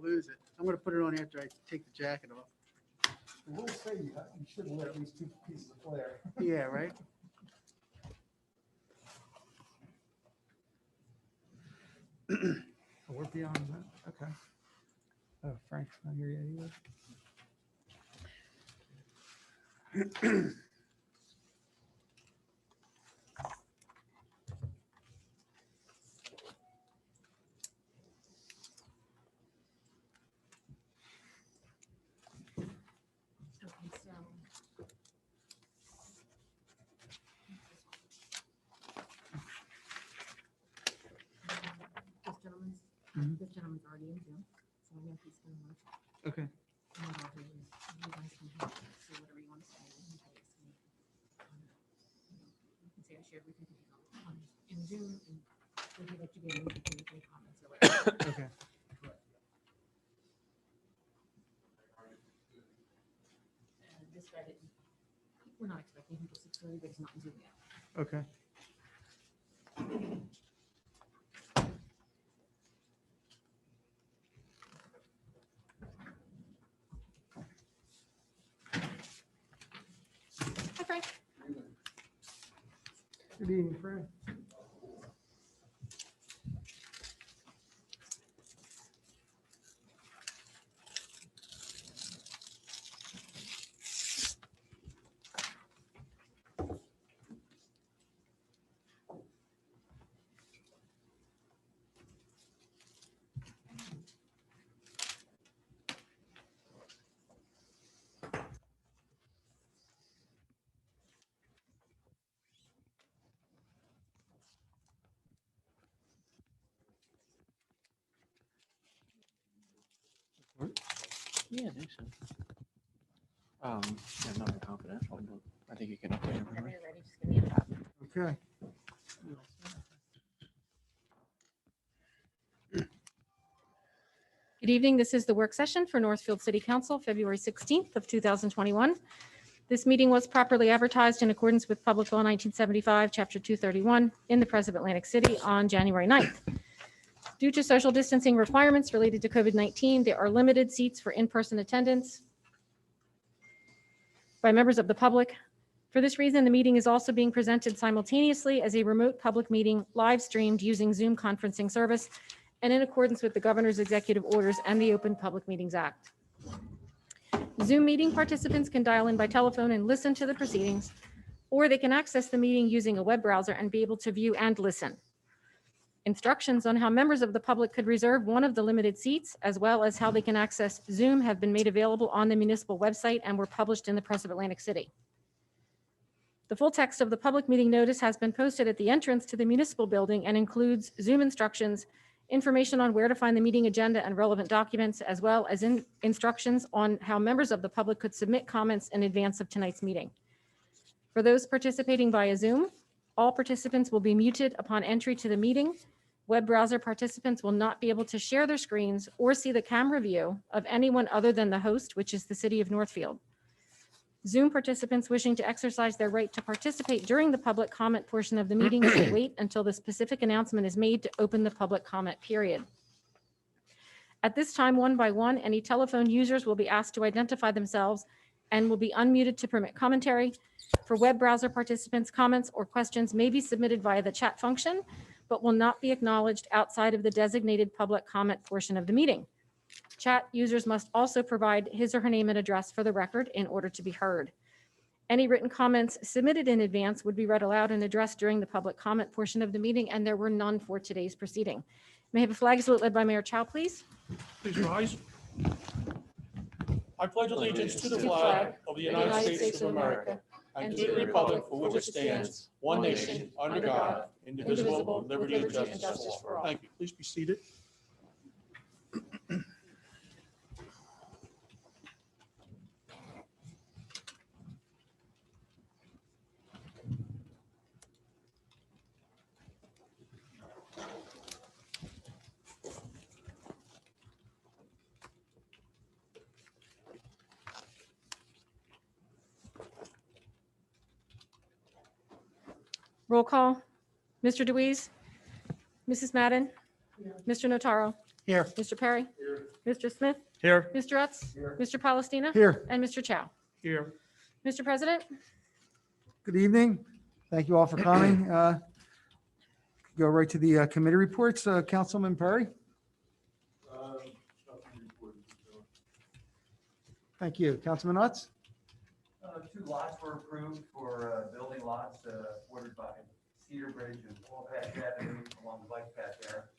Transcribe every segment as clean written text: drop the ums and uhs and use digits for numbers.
lose it. I'm going to put it on after I take the jacket off. I will say you should wear at least 2 pieces of flare. Yeah, right? Oh, we're beyond that. Okay. Oh, Frank's not here yet either. This gentleman's already in Zoom, so I know he's going to watch. Okay. And what I'll do is you guys can have it, so whatever you want to say. You can say I shared with you in Zoom, and we'll give it to you, and you can make any comments or whatever. Okay. This guy didn't, we're not expecting him to 6:30, but he's not in Zoom yet. Okay. Hi, Frank. Good evening, Frank. Yeah, I think so. Yeah, not confidential, but I think you can update Whenever everybody. you're ready, just give me a pop. Okay. Good evening. This is the work session for Northfield City Council, February 16th of 2021. This meeting was properly advertised in accordance with Public Law 1975, Chapter 231 in the Press of Atlantic City on January 9th. Due to social distancing requirements related to COVID-19, there are limited seats for in-person attendance by members of the public. For this reason, the meeting is also being presented simultaneously as a remote public meeting live streamed using Zoom conferencing service and in accordance with the governor's executive orders and the Open Public Meetings Act. Zoom meeting participants can dial in by telephone and listen to the proceedings, or they can access the meeting using a web browser and be able to view and listen. Instructions on how members of the public could reserve one of the limited seats, as well as how they can access Zoom, have been made available on the municipal website and were published in the Press of Atlantic City. The full text of the public meeting notice has been posted at the entrance to the municipal building and includes Zoom instructions, information on where to find the meeting agenda and relevant documents, as well as instructions on how members of the public could submit comments in advance of tonight's meeting. For those participating via Zoom, all participants will be muted upon entry to the meeting. Web browser participants will not be able to share their screens or see the camera view of anyone other than the host, which is the city of Northfield. Zoom participants wishing to exercise their right to participate during the public comment portion of the meeting should wait until the specific announcement is made to open the public comment period. At this time, one by one, any telephone users will be asked to identify themselves and will be unmuted to permit commentary. For web browser participants, comments or questions may be submitted via the chat function, but will not be acknowledged outside of the designated public comment portion of the meeting. Chat users must also provide his or her name and address for the record in order to be heard. Any written comments submitted in advance would be read aloud and addressed during the public comment portion of the meeting, and there were none for today's proceeding. May I have a flag salute led by Mayor Chow, please? Please rise. I pledge allegiance to the flag of the United States of America and to the republic for which it stands, one nation, under God, indivisible, with liberty and justice for all. Thank you. Please be seated. Roll call. Mr. Deweese? Mrs. Madden? Mr. Notaro? Here. Mr. Perry? Mr. Smith? Here. Mr. Utz? Mr. Palestina? Here. And Mr. Chow? Here. Mr. President? Good evening. Thank you all for coming. Go right to the committee reports. Councilman Perry? Thank you. Councilman Utz? 2 lots were approved for building lots ordered by Cedar Bridge and Walpath Avenue along the bike path there.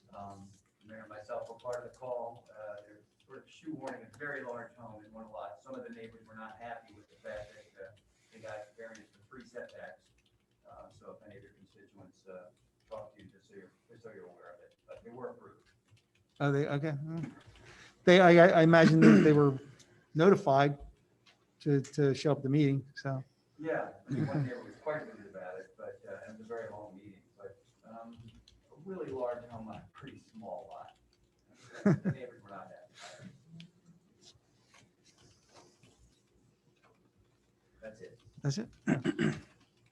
The Mayor and myself were part of the call. They're sort of shoehorning a very large home in one lot. Some of the neighbors were not happy with the fact that they got variance for 3 setbacks. So if any of your constituents talk to you, just so you're aware of it, but they were approved. Oh, they, okay. I imagine that they were notified to show up at the meeting, so. Yeah, one neighbor was quite rude about it, but it was a very long meeting, but a really large home on a pretty small lot. The neighbors were not happy. That's it. That's it.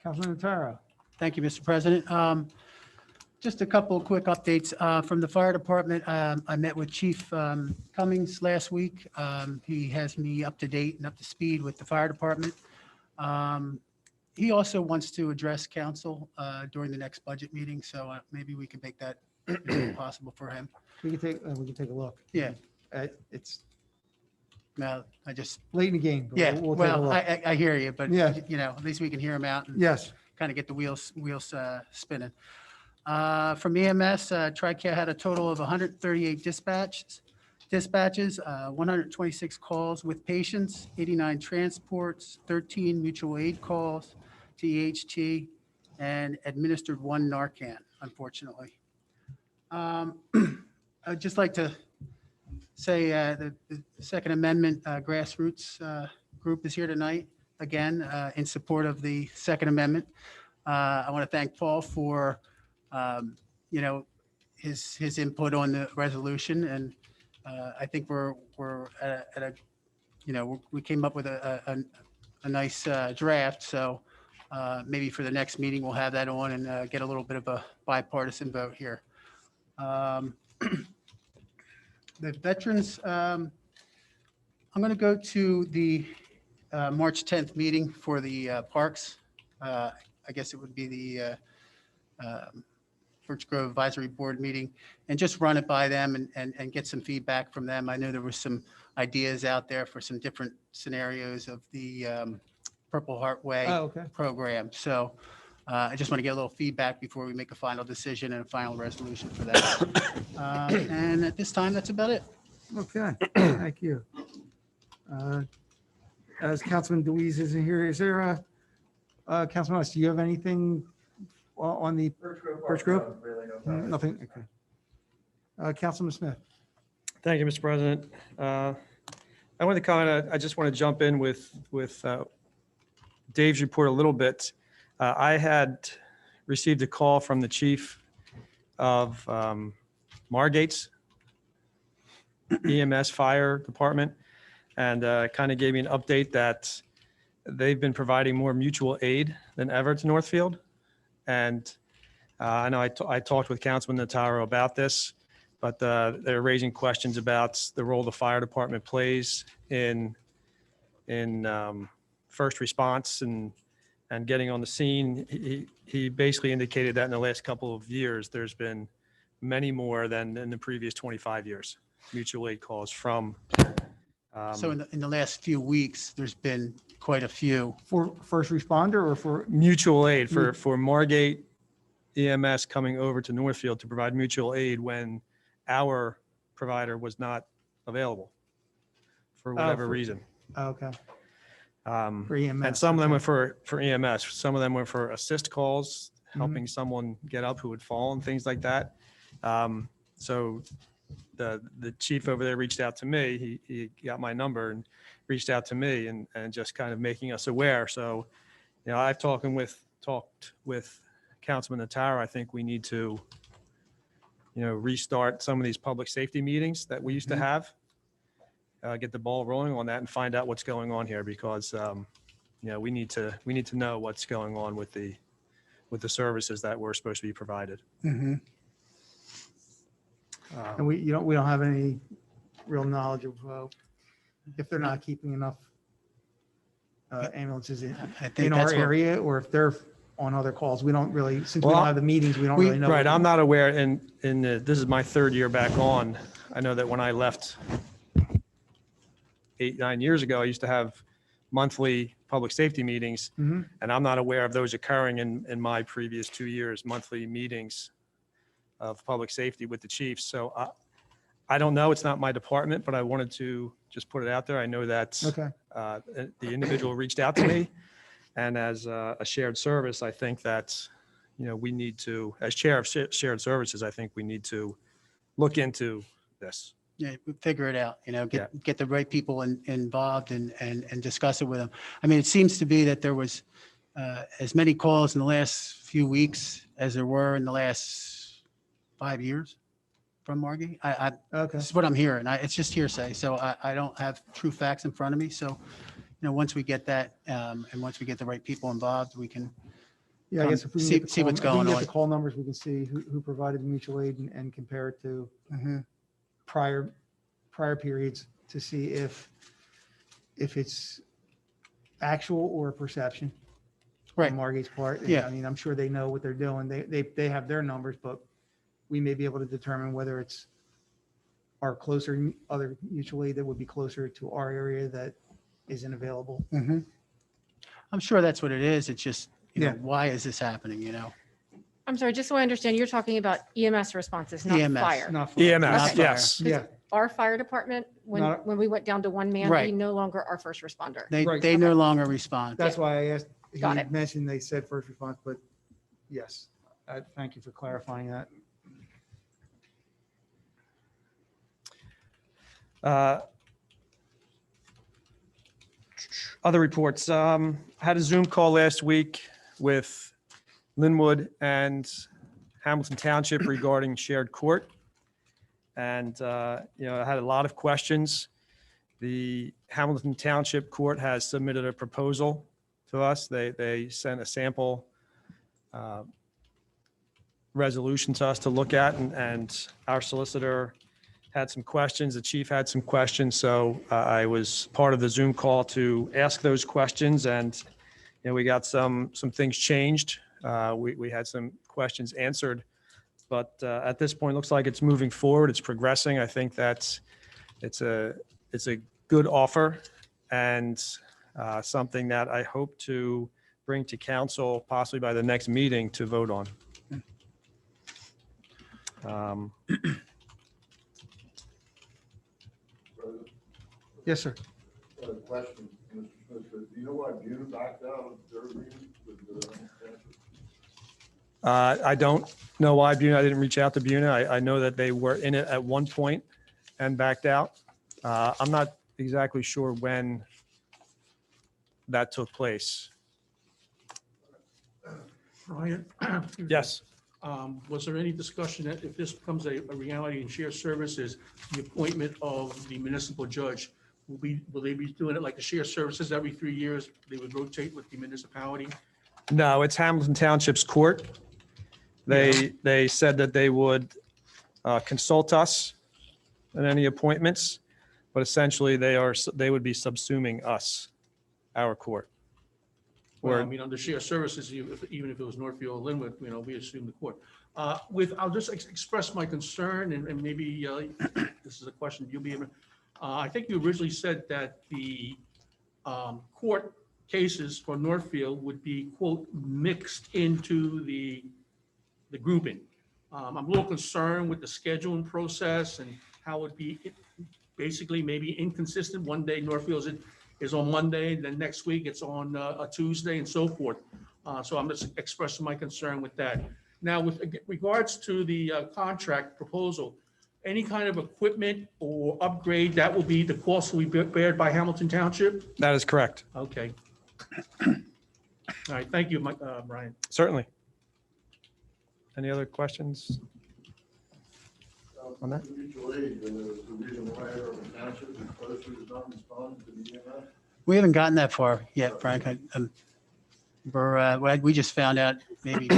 Councilman Notaro? Thank you, Mr. President. Just a couple of quick updates from the fire department. I met with Chief Cummings last week. He has me up to date and up to speed with the fire department. He also wants to address council during the next budget meeting, so maybe we can make that possible for him. We can take a look. Yeah. It's No, I just, late in the game. But yeah, we'll take a well, look. I hear you, but, Yeah. at least we can hear him out and Yes. kind of get the wheels spinning. From EMS, TRICARE had a total of 138 dispatches, 126 calls with patients, 89 transports, 13 mutual aid calls, THT, and administered 1 Narcan, unfortunately. I'd just like to say the Second Amendment grassroots group is here tonight, again, in support of the Second Amendment. I want to thank Paul for his input on the resolution, and I think we're at a, we came up with a nice draft, so maybe for the next meeting, we'll have that on and get a little bit of a bipartisan vote here. The veterans, I'm going to go to the March 10th meeting for the parks. I guess it would be the Birch Grove Advisory Board meeting, and just run it by them and get some feedback from them. I know there were some ideas out there for some different scenarios of the Purple Heart Way Oh, okay. program. So I just want to get a little feedback before we make a final decision and a final resolution for that. And at this time, that's about it. Okay, thank you. As Councilman Deweese isn't here, is there Councilman West, do you have anything on the Birch Grove? Really no problem. Nothing, okay. Councilman Smith? Thank you, Mr. President. I want to comment, I just want to jump in with Dave's report a little bit. I had received a call from the chief of Margate's EMS fire department, and kind of gave me an update that they've been providing more mutual aid than ever to Northfield. And I know I talked with Councilman Notaro about this, but they're raising questions about the role the fire department plays in first response and getting on the scene. He basically indicated that in the last couple of years, there's been many more than in the previous 25 years, mutual aid calls from. So in the last few weeks, there's been quite a few. For first responder or for, Mutual aid for Margate EMS coming over to Northfield to provide mutual aid when our provider was not available for whatever reason. okay, Um, for EMS? And some of them okay. were for EMS. Some of them were for assist calls, helping someone get up who had fallen, things like that. So the chief over there reached out to me. He got my number and reached out to me and just kind of making us aware. So, I've talked with Councilman Notaro. I think we need to, restart some of these public safety meetings that we used to have. Get the ball rolling on that and find out what's going on here, because we need to know what's going on with the services that were supposed to be provided. Mhm. And we don't have any real knowledge of if they're not keeping enough ambulances I in think our that's what, area, or if they're on other calls. We don't really, since we Well, don't have the meetings, we don't we- really know. Right, I'm not aware, and this is my third year back on. I know that when I left 8, 9 years ago, I used to have monthly public safety meetings, Mhm. and I'm not aware of those occurring in my previous 2 years, monthly meetings of public safety with the chiefs. So I don't know, it's not my department, but I wanted to just put it out there. I know that Okay. the individual reached out to me, and as a shared service, I think that, we need to, as chair of shared services, I think we need to look into this. yeah, we figure it out, get the right people involved and discuss it with them. I mean, it seems to be that there was as many calls in the last few weeks as there were in the last 5 years from Margate. Okay. This is what I'm hearing. It's just hearsay, so I don't have true facts in front of me. So, once we get that, and once we get the right people involved, we can, Yeah, I guess if we can See- get the see call- what's if we can going get on. the call numbers, we can see who provided the mutual aid and compare it to prior periods to see if it's actual or a perception Right. on Margate's part. And, Yeah. I mean, I'm sure they know what they're doing. They have their numbers, but we may be able to determine whether it's our closer, other mutual aid that would be closer to our area that isn't available. I'm sure that's what it is. It's just, Yeah. why is this happening, I'm sorry, just so I understand, you're talking about EMS responses, not EMS. fire. Not for- EMS, Okay. yes. Yeah, Our fire department, when Not- we went down to one man, Right. he no longer our first responder. They Right. no longer respond. that's why I asked, he Got it. mentioned they said first response, but yes, thank you for clarifying that. Other reports. Had a Zoom call last week with Linwood and Hamilton Township regarding shared court. And, I had a lot of questions. The Hamilton Township Court has submitted a proposal to us. They sent a sample resolution to us to look at, and our solicitor had some questions. The chief had some questions. So I was part of the Zoom call to ask those questions, and we got some things changed. We had some questions answered, but at this point, it looks like it's moving forward. It's progressing. I think that it's a good offer, and something that I hope to bring to council possibly by the next meeting to vote on. Yes, sir. Question, Mr. Smith, do you know why Buna backed out of their agreement with the I don't know why Buna, I didn't reach out to Buna. I know that they were in it at one point and backed out. I'm not exactly sure when that took place. Ryan? Yes. Was there any discussion that if this becomes a reality in shared services, the appointment of the municipal judge, will they be doing it like the shared services every 3 years? They would rotate with the municipality? No, it's Hamilton Township's court. They said that they would consult us on any appointments, but essentially they would be subsuming us, our court. Well, I Or, mean, under shared services, even if it was Northfield or Linwood, we assume the court. I'll just express my concern, and maybe this is a question you'll be able, I think you originally said that the court cases for Northfield would be, quote, mixed into the grouping. I'm a little concerned with the scheduling process and how it'd be basically maybe inconsistent. One day Northfield is on Monday, then next week it's on a Tuesday and so forth. So I'm just expressing my concern with that. Now, with regards to the contract proposal, any kind of equipment or upgrade, that will be the cost will be bared by Hamilton Township? that is correct, Okay. All right, thank you, Brian. certainly. Any other questions? On that? mutual aid, the reason why our township is closer is not responding to the EMS? We haven't gotten that far yet, Frank. We just found out maybe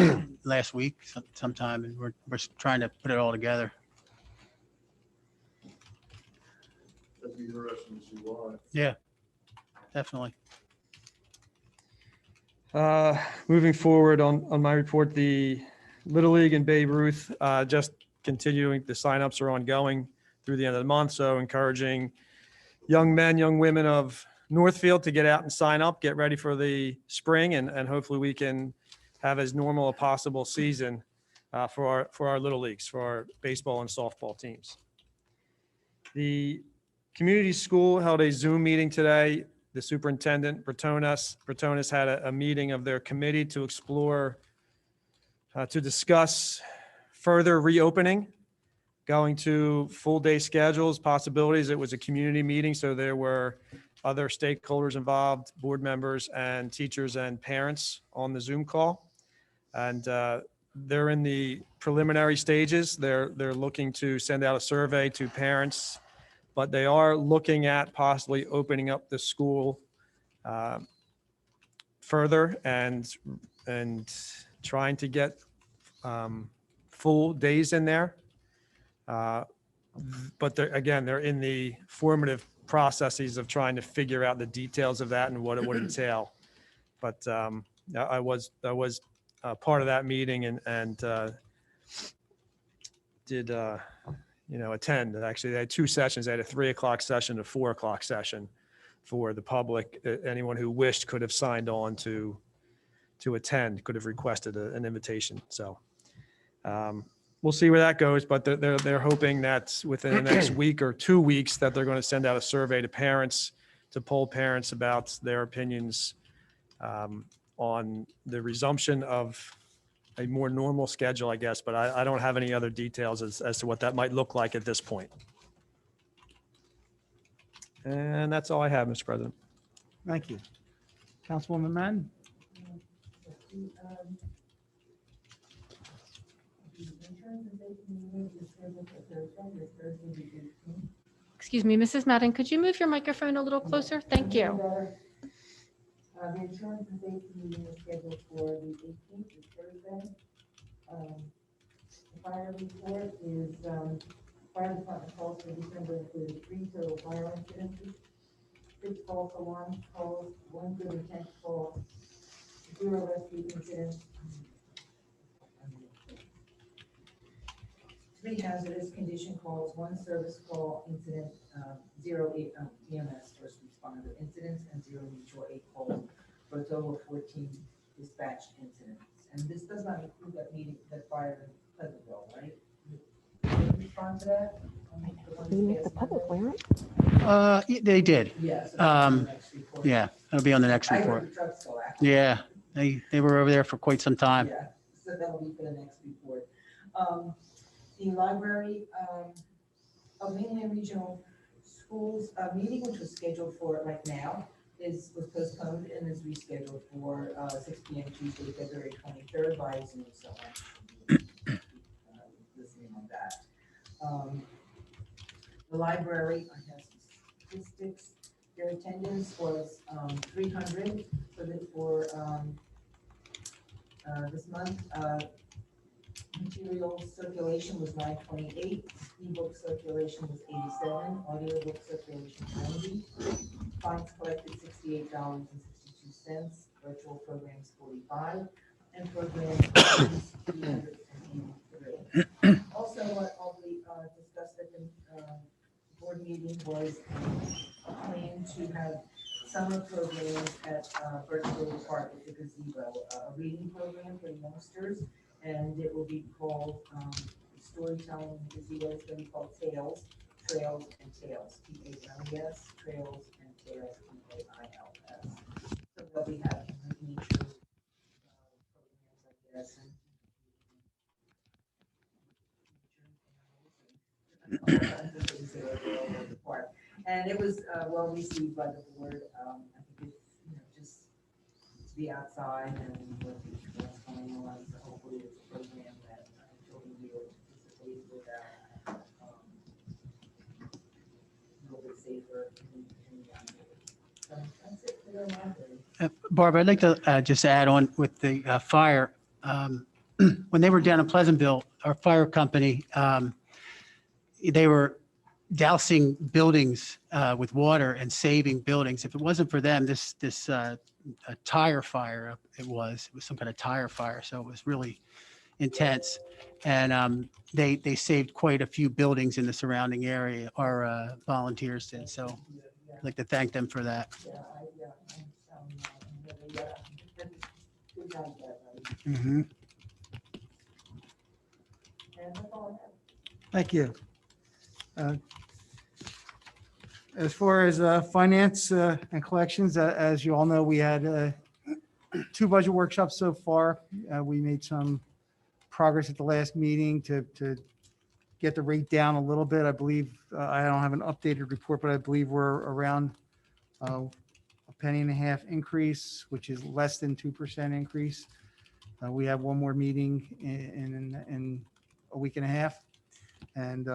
last week sometime, and we're trying to put it all together. interesting to see why. Yeah, definitely. Moving forward on my report, the Little League and Babe Ruth, just continuing, the signups are ongoing through the end of the month. So encouraging young men, young women of Northfield to get out and sign up, get ready for the spring, and hopefully we can have as normal a possible season for our Little Leagues, for our baseball and softball teams. The community school held a Zoom meeting today. The superintendent, Bratonis had a meeting of their committee to explore, to discuss further reopening, going to full day schedules, possibilities. It was a community meeting, so there were other stakeholders involved, board members and teachers and parents on the Zoom call. And they're in the preliminary stages. They're looking to send out a survey to parents, but they are looking at possibly opening up the school further and trying to get full days in there. But they're in the formative processes of trying to figure out the details of that and what it would entail. But I was part of that meeting and did attend. Actually, they had two sessions. They had a 3:00 session, a 4:00 session for the public. Anyone who wished could have signed on to attend, could have requested an invitation. So we'll see where that goes, but they're hoping that within the next week or 2 weeks that they're going to send out a survey to parents to poll parents about their opinions on the resumption of a more normal schedule, I guess, but I don't have any other details as to what that might look like at this point. And that's all I have, Mr. President. Thank you. Councilwoman Madden? Excuse me, Mrs. Madden, could you move your microphone a little closer? Thank you. The insurance and safety meeting is scheduled for the 18th, this Thursday. The fire report is, fire department calls for December included 3 total fire incidences, 6 false alarm calls, 1 good intent call, 0 rescue incidents, 3 hazardous condition calls, 1 service call incident, 0 EMS first responder incidents, and 0 mutual aid calls, for a total of 14 dispatched incidents. And this does not include that meeting, that fire in Pleasantville, right? Did you respond to that? We make the public aware. They did. Yes. Yeah, that'll be on the next I heard report. the truck still active. Yeah, they were over there for quite some time. Yeah, so that'll be for the next report. The library of Mainland Regional Schools meeting, which was scheduled for right now, was postponed and is rescheduled for 6 p.m. Tuesday, February 23rd by Zoom. So I'm listening on that. The library, I have some statistics. Their attendance was 300 for this month. Material circulation was 928, ebook circulation was 87, audiobook circulation 90, fines collected $68.62, virtual programs 45, and programs 383. Also, what we discussed at the board meeting was a plan to have summer programs at Birchville Park at the gazebo, a reading program for youngsters. And it will be called storytelling gazebo. It's going to be called Trails and Tales, T-A-L-E-S, Trails and Tales, T-A-I-L-S. So they'll be having nature programs, I guess. And it was well received by the board. I think it's just to be outside and what's going on. So hopefully it's a program that children will be able to participate without a little bit safer in the so that's it for their library. Barbara, I'd like to just add on with the fire. When they were down in Pleasantville, our fire company, they were dousing buildings with water and saving buildings. If it wasn't for them, this a tire fire, it was some kind of tire fire. So it was really intense. And they saved quite a few buildings in the surrounding area, our volunteers did. So I'd like to thank them for that. Good job, guys. Mm-hmm. And that's all I have. Thank you. As far as finance and collections, as you all know, we had 2 budget workshops so far. We made some progress at the last meeting to get the rate down a little bit. I believe, I don't have an updated report, but I believe we're around a penny and a half increase, which is less than 2% increase. We have one more meeting in a week and a half, and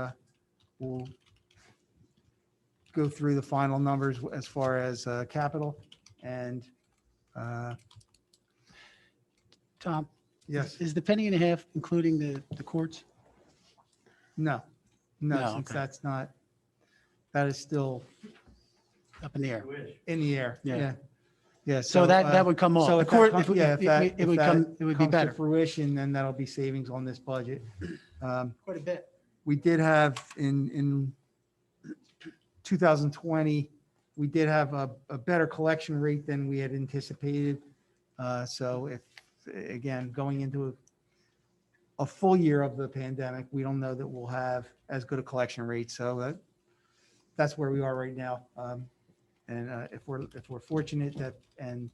we'll go through the final numbers as far as capital and Tom, yes, is the penny and a half including the courts? no, No, since okay. that's not, that is still Up in the air. in the air. Yeah. Yeah. So that would come off. So The if that court, comes- if yeah, if that- it if would that come, it would be comes to better. fruition, then that'll be savings on this budget. Quite a bit. We did have in 2020, we did have a better collection rate than we had anticipated. So if, again, going into a full year of the pandemic, we don't know that we'll have as good a collection rate. So that's where we are right now. And if we're fortunate that, and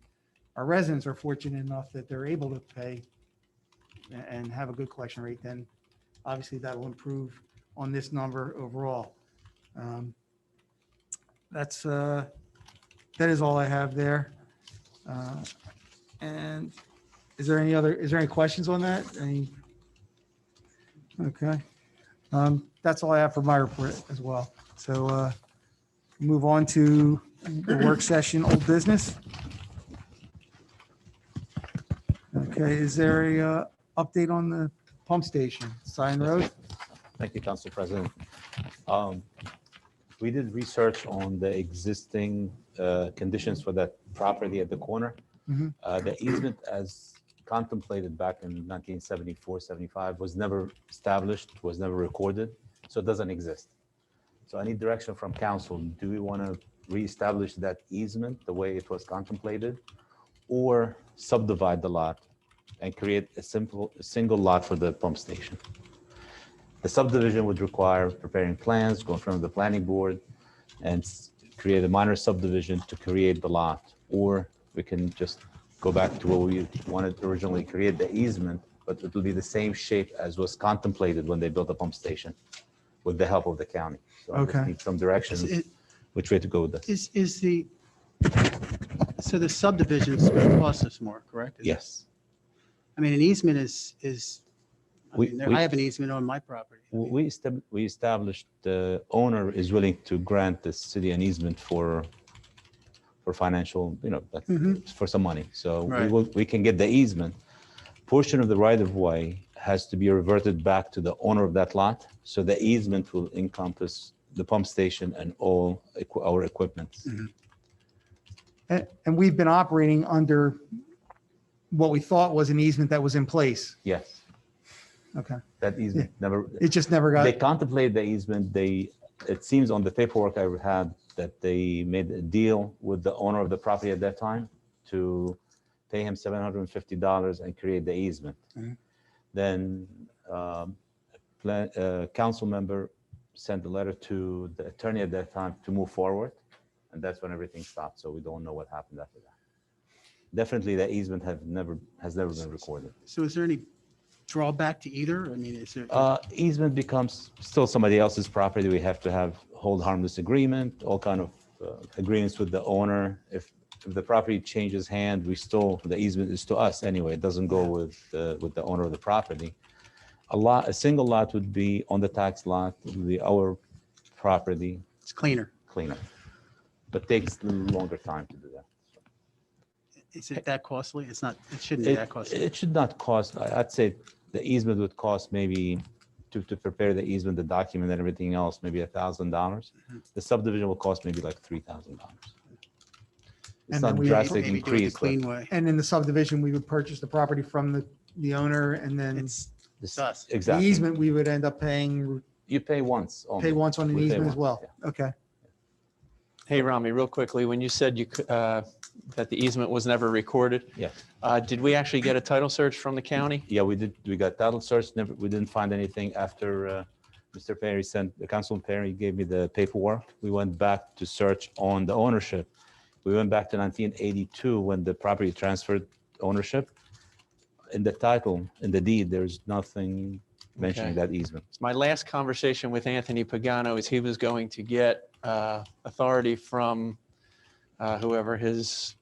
our residents are fortunate enough that they're able to pay and have a good collection rate, then obviously that'll improve on this number overall. That is all I have there. And is there any questions on that? Okay. That's all I have for my report as well. So move on to the work session, old business. Okay, is there a update on the pump station, Zion Road? Thank you, Council President. We did research on the existing conditions for that property at the corner. Mhm. The easement as contemplated back in 1974, 75 was never established, was never recorded, so it doesn't exist. So I need direction from council. Do we want to reestablish that easement the way it was contemplated, or subdivide the lot and create a single lot for the pump station? The subdivision would require preparing plans, go in front of the planning board, and create a minor subdivision to create the lot. Or we can just go back to what we wanted to originally create the easement, but it will be the same shape as was contemplated when they built the pump station with the help of the county. So I just Okay. need some direction, which way to go with this. So the subdivision's going to cost us more, correct? Yes. I mean, an easement I have an easement on my property. We established the owner is willing to grant the city an easement for financial, for some money. So Right. we can get the easement. Portion of the right of way has to be reverted back to the owner of that lot. So the easement will encompass the pump station and all our equipment. And we've been operating under what we thought was an easement that was in place. Yes, Okay. that easement never, It just never they got, contemplated the easement. It seems on the paperwork I had that they made a deal with the owner of the property at that time to pay him $750 and create the easement. Mhm. Then council member sent a letter to the attorney at that time to move forward, and that's when everything stopped. So we don't know what happened after that. Definitely, the easement has never been recorded. So is there any drawback to either? I mean, is there? Easement becomes still somebody else's property. We have to hold harmless agreement, all kind of agreements with the owner. If the property changes hand, the easement is to us anyway. It doesn't go with the owner of the property. A single lot would be on the tax lot, it would be our property, It's cleaner. cleaner, but takes a little longer time to do that. Is it that costly? It's not, it shouldn't be that costly. It should not cost, I'd say the easement would cost maybe to prepare the easement, the document and everything else, maybe $1,000. The subdivision will cost maybe like $3,000. It's And then not we- drastic Maybe do it the increase, but clean way. And in the subdivision, we would purchase the property from the owner, and then It's this- us. the exactly. easement, we would end up paying, You pay once only. pay once on an We pay easement as once, well. yeah. Okay. Hey, Rami, real quickly, when you said that the easement was never recorded, Yes. did we actually get a title search from the county? Yeah, we did. We got title search. Never, we didn't find anything after Mr. Perry sent, Councilman Perry gave me the paperwork. We went back to search on the ownership. We went back to 1982 when the property transferred ownership. In the title, in the deed, there's nothing mentioning Okay. that easement. My last conversation with Anthony Pagano is he was going to get authority from whoever his,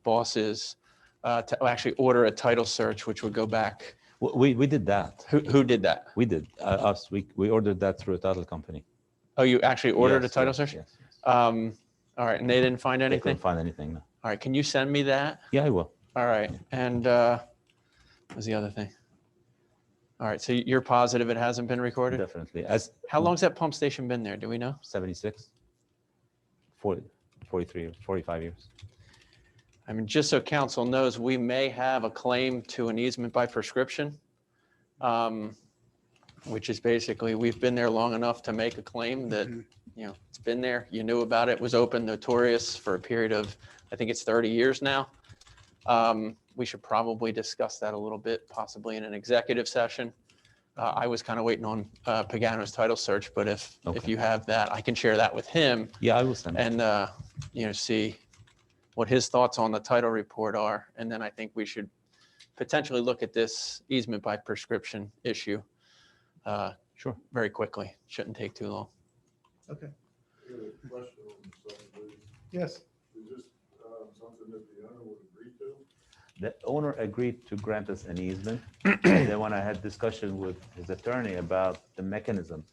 boss is, to actually order a title search, which would go back. We did that. Who did that? We did. Us. We ordered that through a title company. Oh, you actually ordered a Yes, title yes, search? Yes. yes. All right, and they didn't find They anything? couldn't find anything. No. All right, can you send me that? Yeah, I will. All right, and what was the other thing? All right, so you're positive it hasn't been recorded? Definitely. As How long's that pump station been there? Do we know? 76, 40, 43, 45 years. I mean, just so council knows, we may have a claim to an easement by prescription, which is basically, we've been there long enough to make a claim that, it's been there, you knew about it, was open, notorious for a period of, I think it's 30 years now. We should probably discuss that a little bit, possibly in an executive session. I was kind of waiting on Pagano's title search, but if Okay. you have that, I can share that with him Yeah, I will send it. and, see what his thoughts on the title report are. And then I think we should potentially look at this easement by prescription issue Sure. very quickly. Shouldn't take too long. Okay. I got a question on the subdivision. Yes. Is this something that the owner would agree to? The owner agreed to grant us an easement. And then when I had discussion with his attorney about the mechanism,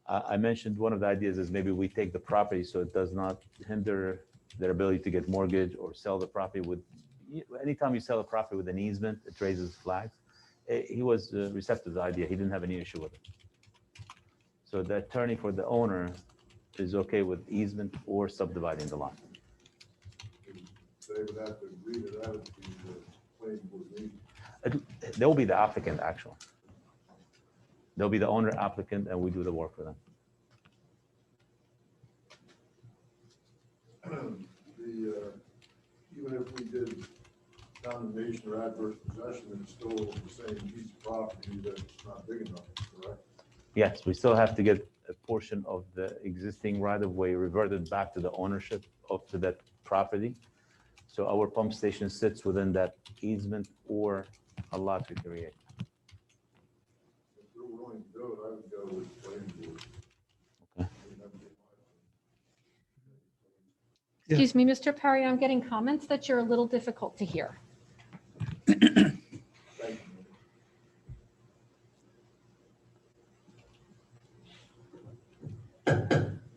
I mentioned one of the ideas is maybe we take the property so it does not hinder their ability to get mortgage or sell the property with, anytime you sell a property with an easement, it raises flags. He was receptive to the idea. He didn't have any issue with it. So the attorney for the owner is okay with easement or subdividing the lot. They would have to agree to that if the planning board meeting. They'll be the applicant, actually. They'll be the owner applicant, and we do the work for them. Even if we did condemnation or adverse possession, it's still the same piece of property that's not big enough, correct? Yes, we still have to get a portion of the existing right-of-way reverted back to the ownership of to that property. So our pump station sits within that easement or a lot we create. If they're willing to do it, I would go with the planning board. Okay. Yeah. Excuse me, Mr. Perry, I'm getting comments that you're a little difficult to hear. Thank you.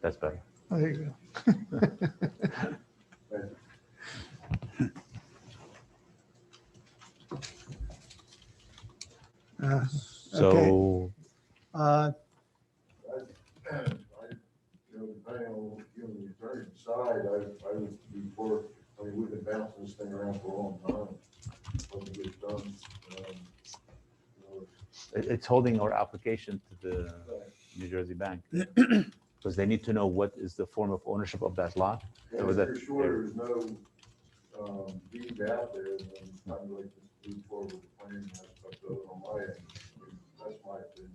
That's better. Oh, there you go. Okay. So Uh, Depending on, the attorney decide, I would be for, we've been bouncing this thing around for a long time. When we get done, it's holding our application to the New Jersey Bank because they need to know what is the form of ownership of that lot. yeah, So if that- you're sure there's no deed out there, then I'd like to move forward with the plan, and that's up to on my end. That's my opinion.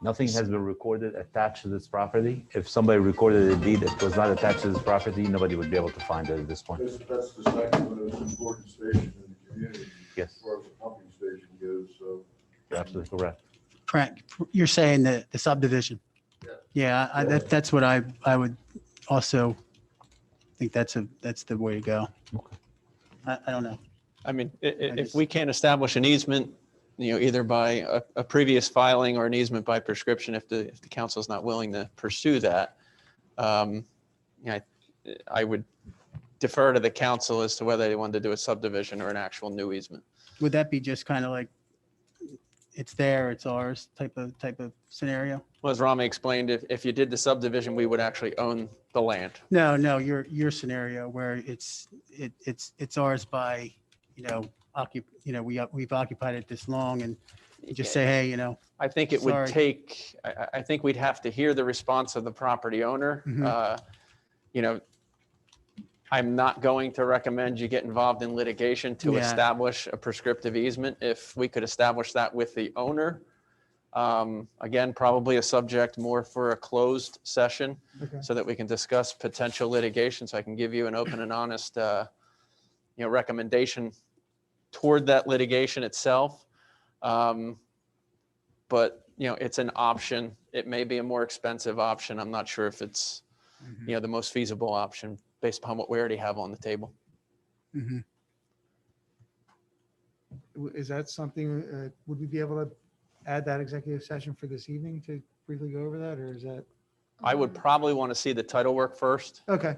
Nothing has been recorded attached to this property. If somebody recorded a deed that was not attached to this property, nobody would be able to find it at this point. That's the second most important station in the community, Yes, as far as the pumping station goes, so. you're absolutely correct. Frank, you're saying the subdivision? Yeah. Yeah, that's what I would also think that's the way to go. Okay. I don't know. I mean, if just- we can't establish an easement, either by a previous filing or an easement by prescription, if the council is not willing to pursue that, I would defer to the council as to whether they want to do a subdivision or an actual new easement. Would that be just kind of like it's there, it's ours type of scenario. Well, as Rami explained, if you did the subdivision, we would actually own the land. No, your scenario where it's ours by, we've occupied it this long and you just say, hey, I think it would Sorry. take, I think we'd have to hear the response of the property owner. Mhm. I'm not going to recommend you get involved in litigation to Yeah. establish a prescriptive easement. If we could establish that with the owner, again, probably a subject more for a closed session Okay. so that we can discuss potential litigation. So I can give you an open and honest, recommendation toward that litigation itself. But, it's an option. It may be a more expensive option. I'm not sure if it's, the most feasible option based upon what we already have on the table. Mhm. Is that something, would we be able to add that executive session for this evening to briefly go over that, or is that? I would probably want to see the title work first. Okay,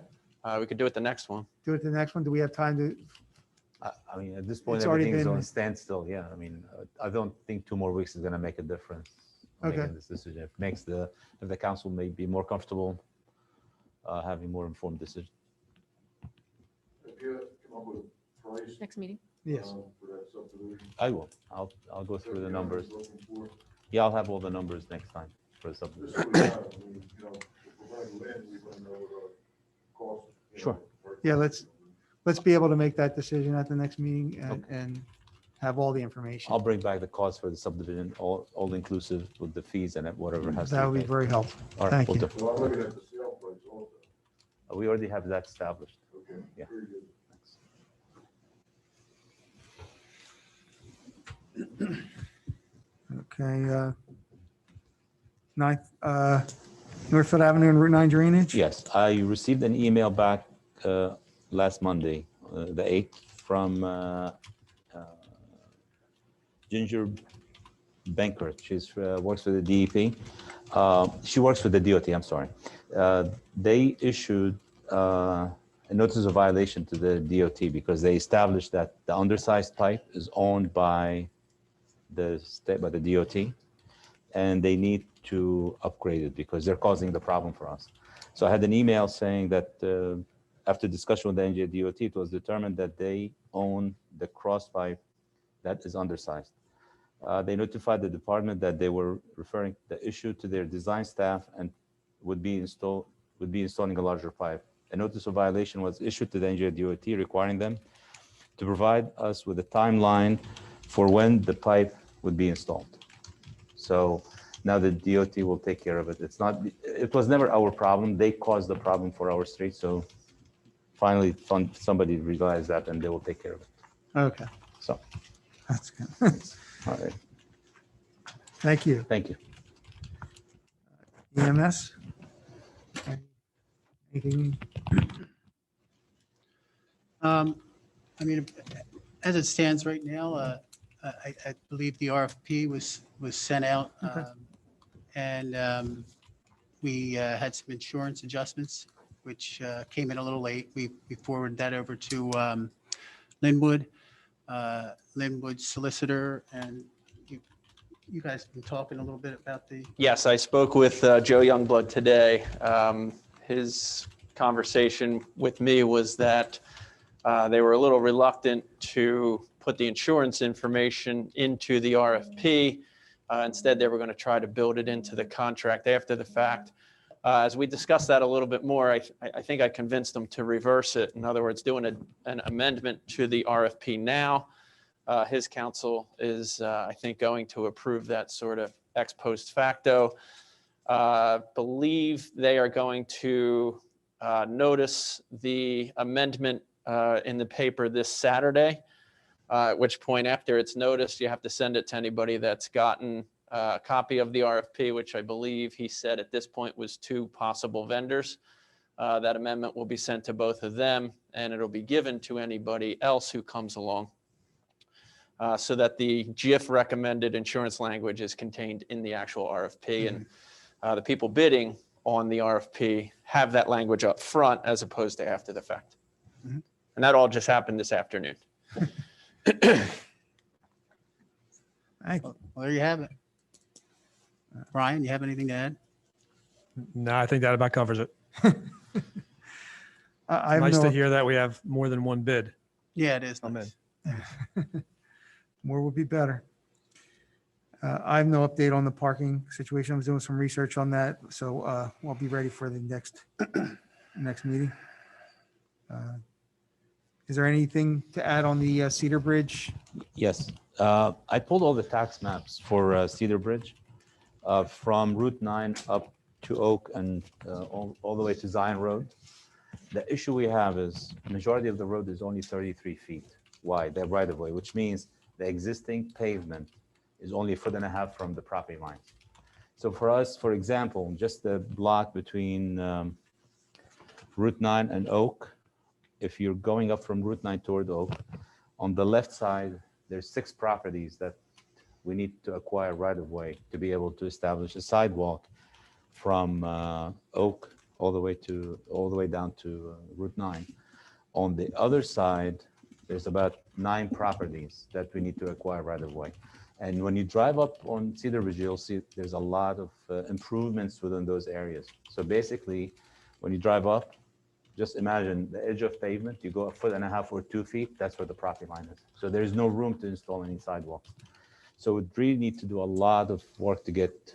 We could do it the next one. do it the next one. Do we have time to, I mean, at this point, It's already everything is been- on standstill. Yeah, I mean, I don't think 2 more weeks is going to make a difference on Okay. making this decision. If the council may be more comfortable having more informed decision. If you come up with a price, Next meeting. yes, for that subdivision. I will. I'll go through the numbers. Looking for, Yeah, I'll have all the numbers next time for the just subdivision. so we have, I mean, if we're going to land, we want to know what our cost. Sure. Yeah, let's be able to make that decision at the next meeting Okay. and have all the information. I'll bring back the cost for the subdivision, all inclusive with the fees and whatever has to That would be paid. very helpful. All right, Thank we'll you. do. Well, I'm looking at the sale price also. We already have that established. Okay, Yeah. very good. Okay, Northfield Avenue and Route 9 drainage? Yes, I received an email back last Monday, the 8th, from Ginger Bankert. She's works for the DEP. She works for the DOT, I'm sorry. They issued a notice of violation to the DOT because they established that the undersized pipe is owned by the state, by the DOT, and they need to upgrade it because they're causing the problem for us. So I had an email saying that after discussion with the NJ DOT, it was determined that they own the cross pipe that is undersized. They notified the department that they were referring the issue to their design staff and would be installing a larger pipe. A notice of violation was issued to the NJ DOT requiring them to provide us with a timeline for when the pipe would be installed. So now the DOT will take care of it. It was never our problem. They caused the problem for our street. So finally somebody realized that and they will take care of it. Okay. So, That's good. all right. Thank you. Thank you. EMS? Anything? I mean, as it stands right now, I believe the RFP was sent out. Okay. And we had some insurance adjustments, which came in a little late. We forwarded that over to Linwood, Linwood's solicitor, and you guys have been talking a little bit about the, Yes, I spoke with Joe Youngblood today. His conversation with me was that they were a little reluctant to put the insurance information into the RFP. Instead, they were going to try to build it into the contract after the fact. As we discussed that a little bit more, I think I convinced them to reverse it. In other words, doing an amendment to the RFP now. His counsel is, I think, going to approve that sort of ex post facto. Believe they are going to notice the amendment in the paper this Saturday, at which point after it's noticed, you have to send it to anybody that's gotten a copy of the RFP, which I believe he said at this point was 2 possible vendors. That amendment will be sent to both of them, and it'll be given to anybody else who comes along. So that the GIF recommended insurance language is contained in the actual RFP. And the people bidding on the RFP have that language up front as opposed to after the fact. Mhm. And that all just happened this afternoon. Thank you. Well, there you have it. Brian, you have anything to add? No, I think that about covers it. I have Nice no, to hear that we have more than one bid. Yeah, it is. I'm nice. more would be better. I have no update on the parking situation. I was doing some research on that, so I'll be ready for the next meeting. Is there anything to add on the Cedar Bridge? Yes, I pulled all the tax maps for Cedar Bridge from Route 9 up to Oak and all the way to Zion Road. The issue we have is majority of the road is only 33 feet wide, that right of way, which means the existing pavement is only 1.5 feet from the property lines. So for us, for example, just the block between Route 9 and Oak, if you're going up from Route 9 toward Oak, on the left side, there's 6 properties that we need to acquire right of way to be able to establish a sidewalk from Oak all the way down to Route 9. On the other side, there's about 9 properties that we need to acquire right of way. And when you drive up on Cedar Ridge, you'll see there's a lot of improvements within those areas. So basically, when you drive up, just imagine the edge of pavement, you go 1.5 feet or 2 feet, that's where the property line is. So there's no room to install any sidewalks. So we really need to do a lot of work to get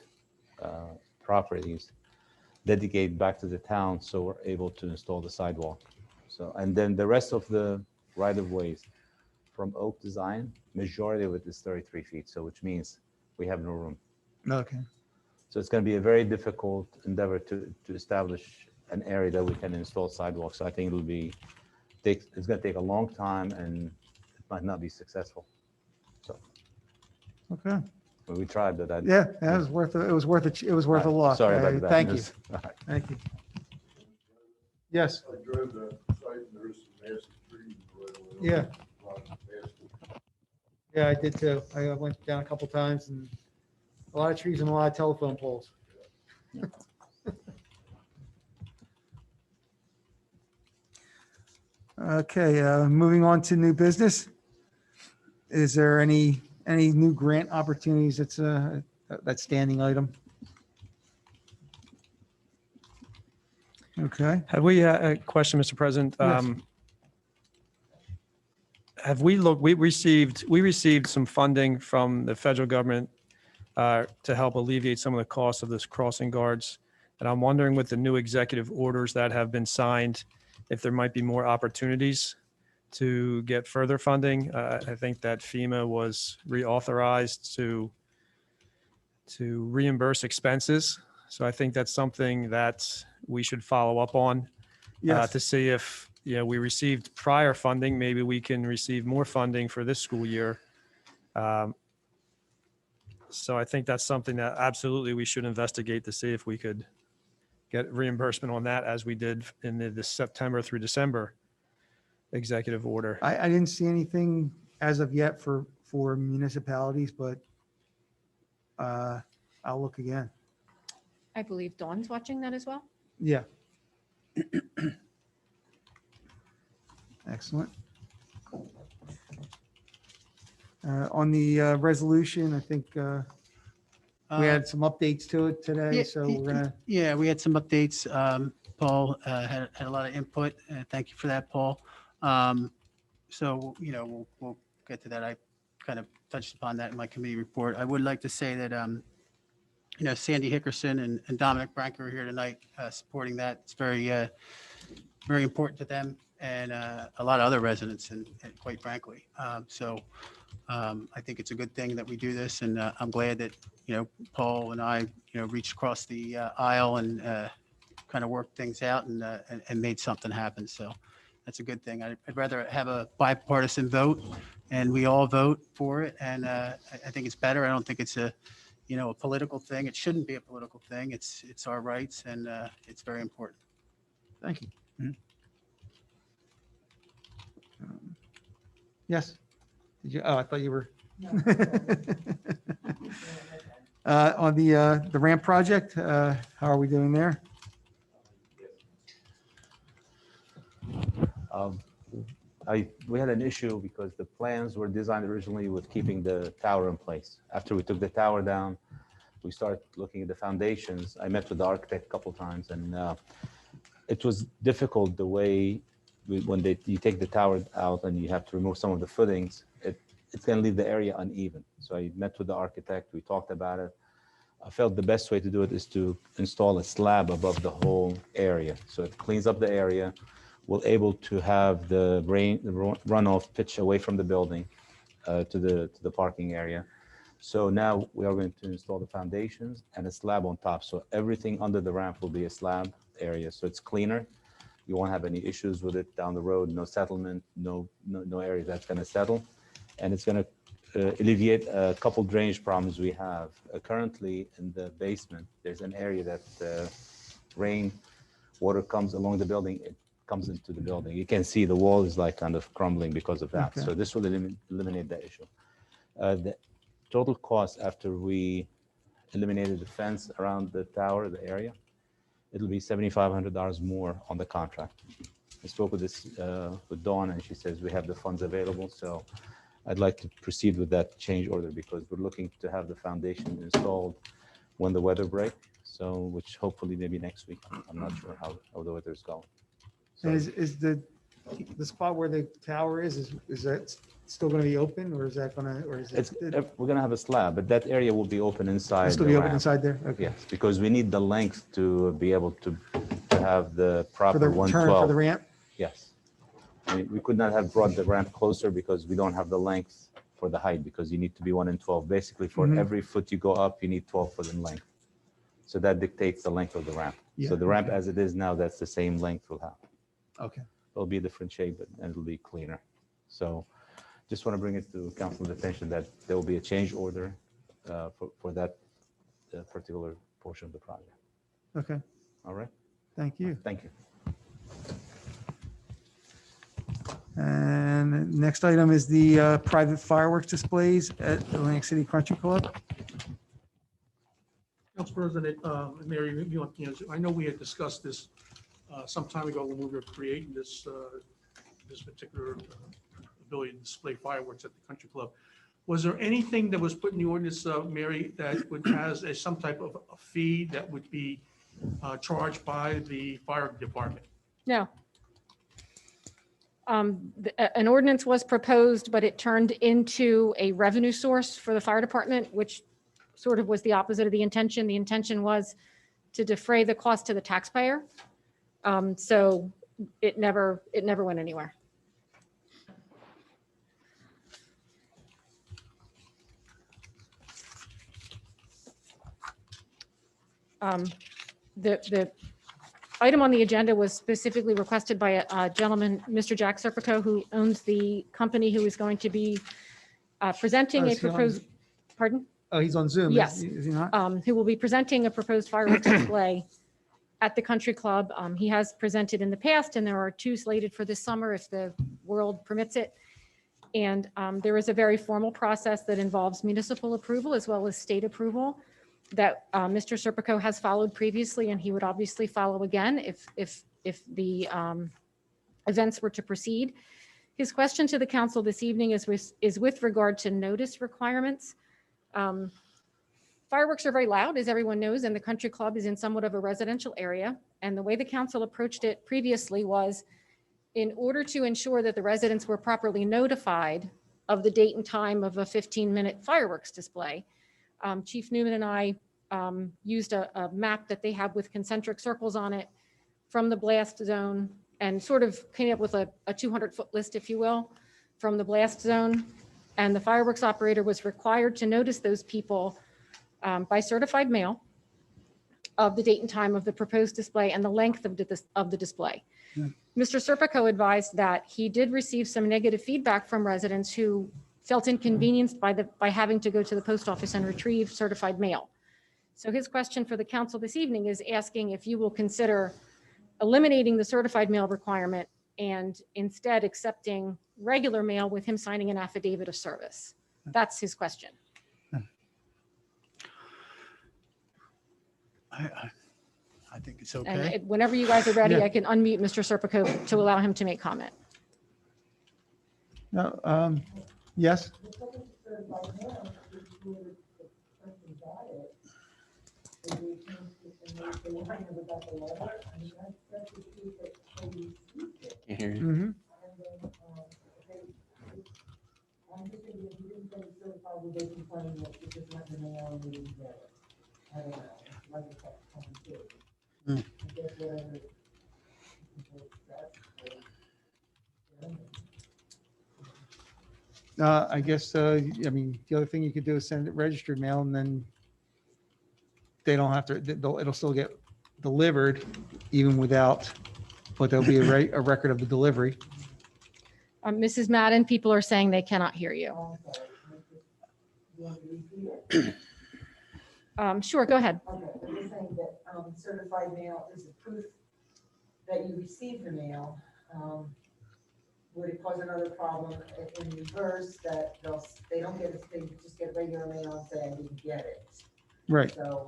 properties dedicated back to the town so we're able to install the sidewalk. So, and then the rest of the right-of-ways from Oak to Zion, majority of it is 33 feet, so which means we have no room. Okay. So it's going to be a very difficult endeavor to establish an area that we can install sidewalks. So I think it's going to take a long time and it might not be successful. So Okay. but we tried, but Yeah, it was worth a look. Sorry about that. Thank you. All right. Thank you. Yes, I drove that site and there's some massive trees. right away. Yeah. A lot of massive- yeah, I did too. I went down a couple times and a lot of trees and a lot of telephone poles. Okay, moving on to new business. Is there any new grant opportunities? That's that standing item. Okay, Have we, a question, Mr. President? Yes. Have we looked, we received some funding from the federal government to help alleviate some of the costs of this crossing guards. And I'm wondering with the new executive orders that have been signed, if there might be more opportunities to get further funding. I think that FEMA was reauthorized to reimburse expenses. So I think that's something that we should follow up on yes, to see if, we received prior funding, maybe we can receive more funding for this school year. So I think that's something that absolutely we should investigate to see if we could get reimbursement on that as we did in the September through December executive order. I didn't see anything as of yet for municipalities, but I'll look again. I believe Dawn's watching that as well. Yeah. Excellent. On the resolution, I think we had some updates to it today, so we're gonna, Yeah, we had some updates. Paul had a lot of input. Thank you for that, Paul. So, we'll get to that. I kind of touched upon that in my committee report. I would like to say that, Sandy Hickerson and Dominic Branker are here tonight supporting that. It's very, very important to them and a lot of other residents, and quite frankly. So I think it's a good thing that we do this, and I'm glad that, Paul and I, reached across the aisle and kind of worked things out and made something happen. So that's a good thing. I'd rather have a bipartisan vote and we all vote for it. And I think it's better. I don't think it's a political thing. It shouldn't be a political thing. It's our rights, and it's very important. thank you. Mhm. Yes. Did you, I thought you were. On the ramp project, how are we doing there? we had an issue because the plans were designed originally with keeping the tower in place. After we took the tower down, we started looking at the foundations. I met with the architect a couple times, and it was difficult the way you take the tower out and you have to remove some of the footings, it's going to leave the area uneven. So I met with the architect, we talked about it. I felt the best way to do it is to install a slab above the whole area. So it cleans up the area. We're able to have the runoff pitch away from the building to the parking area. So now we are going to install the foundations and a slab on top. So everything under the ramp will be a slab area. So it's cleaner. You won't have any issues with it down the road. No settlement, no area that's going to settle. And it's going to alleviate a couple drainage problems we have. Currently in the basement, there's an area that rain water comes along the building. It comes into the building. You can see the wall is like kind of crumbling because of that. Okay. So this will eliminate that issue. The total cost after we eliminated the fence around the tower, the area, it'll be $7,500 more on the contract. I spoke with with Dawn, and she says we have the funds available. So I'd like to proceed with that change order because we're looking to have the foundation installed when the weather break. So, which hopefully maybe next week. I'm not sure how the weather is going. So, And is the spot where the tower is that still going to be open, or is that going to, or is it? we're going to have a slab, but that area will be open inside. It'll still the be open ramp. inside there? Okay. Yes, because we need the length to be able to have the For proper the turn 112. for the ramp? Yes. I mean, we could not have brought the ramp closer because we don't have the length for the height, because you need to be 1 in 12. Basically, for Mhm. every foot you go up, you need 12 foot in length. So that dictates the length of the ramp. Yeah, So the ramp okay. as it is now, that's the same length we'll have. Okay. It'll be a different shape, and it'll be cleaner. So just want to bring it to council's attention that there will be a change order for that particular portion of the project. Okay. All right? Thank you. Thank you. And next item is the private fireworks displays at Atlantic City Country Club. Council President, Mary, I know we had discussed this some time ago when we were creating this particular ability to display fireworks at the country club. Was there anything that was put in the ordinance, Mary, that has some type of a fee that would be charged by the fire department? No. An ordinance was proposed, but it turned into a revenue source for the fire department, which sort of was the opposite of the intention. The intention was to defray the cost to the taxpayer. So it never went anywhere. The item on the agenda was specifically requested by a gentleman, Mr. Jack Serpico, who owns the company who is going to be presenting Oh, a is he on- proposed, pardon? Oh, he's on Zoom. Yes. Is he not? Who will be presenting a proposed fireworks display at the country club. He has presented in the past, and there are 2 slated for this summer if the world permits it. And there is a very formal process that involves municipal approval as well as state approval that Mr. Serpico has followed previously, and he would obviously follow again if the events were to proceed. His question to the council this evening is with regard to notice requirements. Fireworks are very loud, as everyone knows, and the country club is in somewhat of a residential area. And the way the council approached it previously was in order to ensure that the residents were properly notified of the date and time of a 15-minute fireworks display. Chief Newman and I used a map that they have with concentric circles on it from the blast zone and sort of came up with a 200-foot list, if you will, from the blast zone. And the fireworks operator was required to notice those people by certified mail of the date and time of the proposed display and the length of the display. Yeah. Mr. Serpico advised that he did receive some negative feedback from residents who felt inconvenienced by having to go to the post office and retrieve certified mail. So his question for the council this evening is asking if you will consider eliminating the certified mail requirement and instead accepting regular mail with him signing an affidavit of service. That's his question. I think it's And okay. whenever you guys are ready, Yeah. I can unmute Mr. Serpico to allow him to make comment. No, yes, The public certified mail, if you were the person got it, and they came and they say, I never got the letter, I mean, that's the proof that they received it. Can't hear you. mhm. And then, I'm just thinking, if you didn't say certified, would they complain that you just went in the mail and they didn't get it? I don't know, like I said, coming too. Hmm. I guess whatever. I guess, I mean, the other thing you could do is send it registered mail and then they don't have to, it'll still get delivered even without, but there'll be a record of the delivery. Mrs. Madden, people are saying they cannot hear you. Oh, I'm sorry. You want me to repeat it? Sure, go ahead. Okay, I'm just saying that certified mail is a proof that you received the mail. Would it cause another problem in reverse that they don't get it, they just get regular mail and say, I didn't get it? Right. So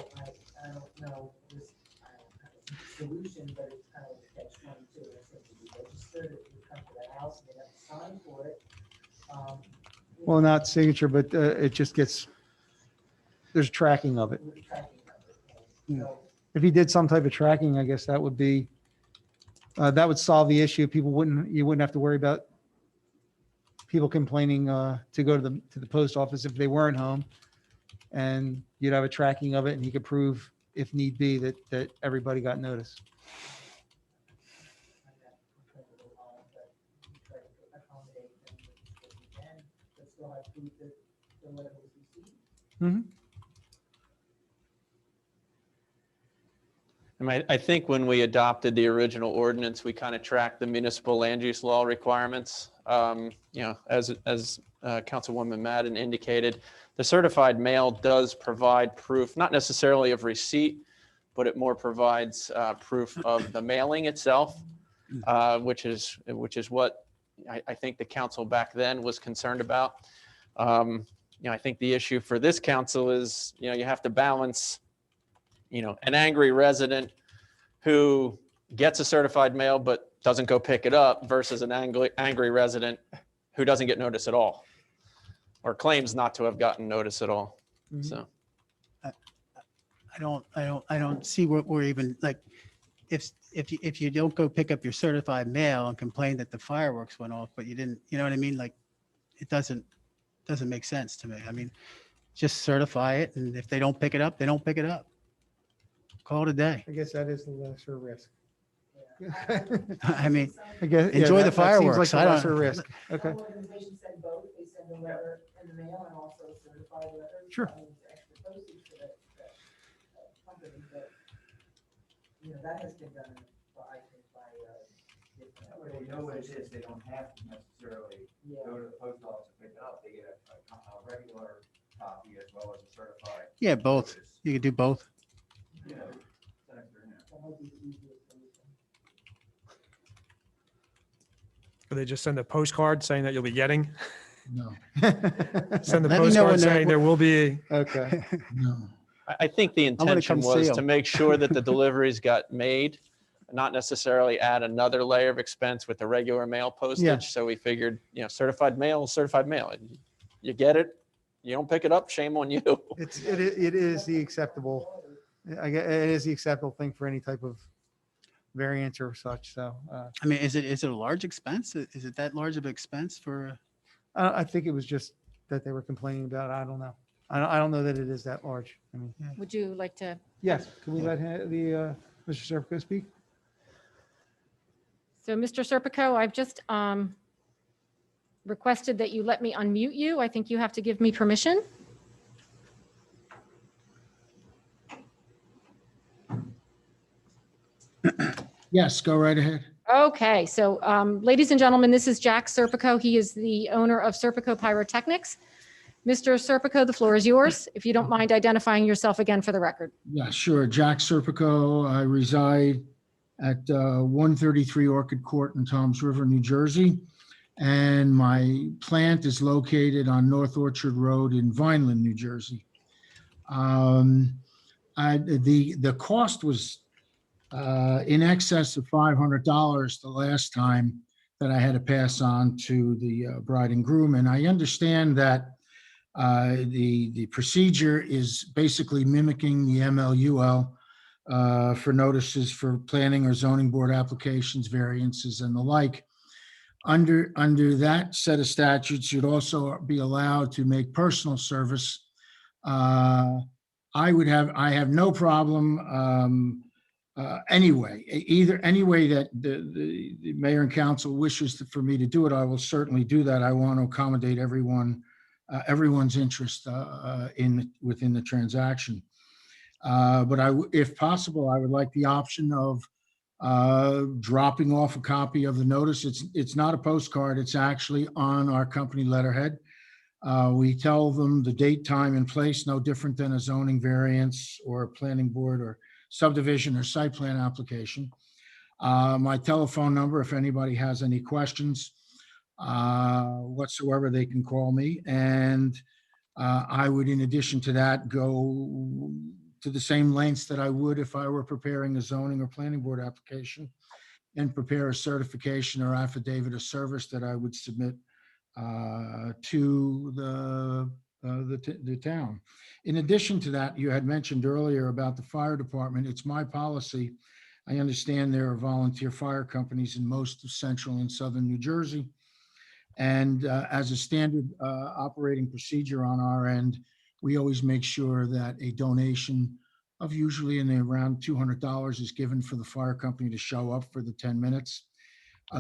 I don't know, I don't have a solution, but it's kind of a catch 22. I think if you registered it, you come to the house and they have to sign for it. Well, not signature, but it just gets, there's tracking of it. with the tracking of it. Yeah. So, If he did some type of tracking, I guess that would be, that would solve the issue. You wouldn't have to worry about people complaining to go to the post office if they weren't home. And you'd have a tracking of it and he could prove, if need be, that everybody got notice. I got a little hard, but we try to accommodate them as we can, but still have proof that the letter was received. Mhm. I think when we adopted the original ordinance, we kind of tracked the municipal land use law requirements. As Councilwoman Madden indicated, the certified mail does provide proof, not necessarily of receipt, but it more provides proof of the mailing itself, which is what I think the council back then was concerned about. I think the issue for this council is, you have to balance an angry resident who gets a certified mail but doesn't go pick it up versus an angry resident who doesn't get notice at all or claims not to have gotten notice at all. Mhm. So I don't see what we're even like, if you don't go pick up your certified mail and complain that the fireworks went off, but you didn't, you know what I mean? Like, it doesn't make sense to me. I mean, just certify it, and if they don't pick it up, they don't pick it up. Call it a day. I guess that is the lesser risk. I mean, I guess, yeah, Enjoy the that seems fireworks. like I the don't- lesser risk. Okay. Some organizations send both, they send a letter in the mail and also a certified letter. Sure. I mean, it's extra postage for that company, but, that has been done by, I think, by, That way they know what it is, they don't have to necessarily yeah. go to the post office and pick it up, they get a regular copy as well as a certified. yeah, both. notice. You could do both. You know, factor in there. That might be the easiest solution. Or they just send a postcard saying that you'll be getting, No, send the Let me know when postcard they're- saying there will be, Okay. no. I think the gonna intention come see was to 'em. make sure that the deliveries got made, not necessarily add another layer of expense with the regular mail postage. So we figured, certified mail, is certified mail. You get it, you don't pick it up, shame on you. It is the acceptable, it is the acceptable thing for any type of variance or such. So I mean, is it a large expense? Is it that large of an expense for? I think it was just that they were complaining about. I don't know. I don't know that it is that large. I mean, Would you like to? yes. Can we let Mr. Serpico speak? So, Mr. Serpico, I've just requested that you let me unmute you. I think you have to give me permission. Yes, go right ahead. Okay, so ladies and gentlemen, this is Jack Serpico. He is the owner of Serpico Pyrotechnics. Mr. Serpico, the floor is yours. If you don't mind identifying yourself again for the record. Yeah, sure. Jack Serpico. I reside at 133 Orchid Court in Toms River, New Jersey. And my plant is located on North Orchard Road in Vineland, New Jersey. The cost was in excess of $500 the last time that I had to pass on to the bride and groom. And I understand that the procedure is basically mimicking the MLUL for notices for planning or zoning board applications, variances, and the like. Under that set of statutes, you'd also be allowed to make personal service. I have no problem anyway, any way that the mayor and council wishes for me to do it, I will certainly do that. I want to accommodate everyone's interest within the transaction. But if possible, I would like the option of dropping off a copy of the notice. It's not a postcard. It's actually on our company letterhead. We tell them the date, time, and place, no different than a zoning variance or a planning board or subdivision or site plan application. My telephone number, if anybody has any questions whatsoever, they can call me. And I would, in addition to that, go to the same lengths that I would if I were preparing a zoning or planning board application, and prepare a certification or affidavit of service that I would submit to the town. In addition to that, you had mentioned earlier about the fire department. It's my policy. I understand there are volunteer fire companies in most of central and southern New Jersey. And as a standard operating procedure on our end, we always make sure that a donation of usually in the around $200 is given for the fire company to show up for the 10 minutes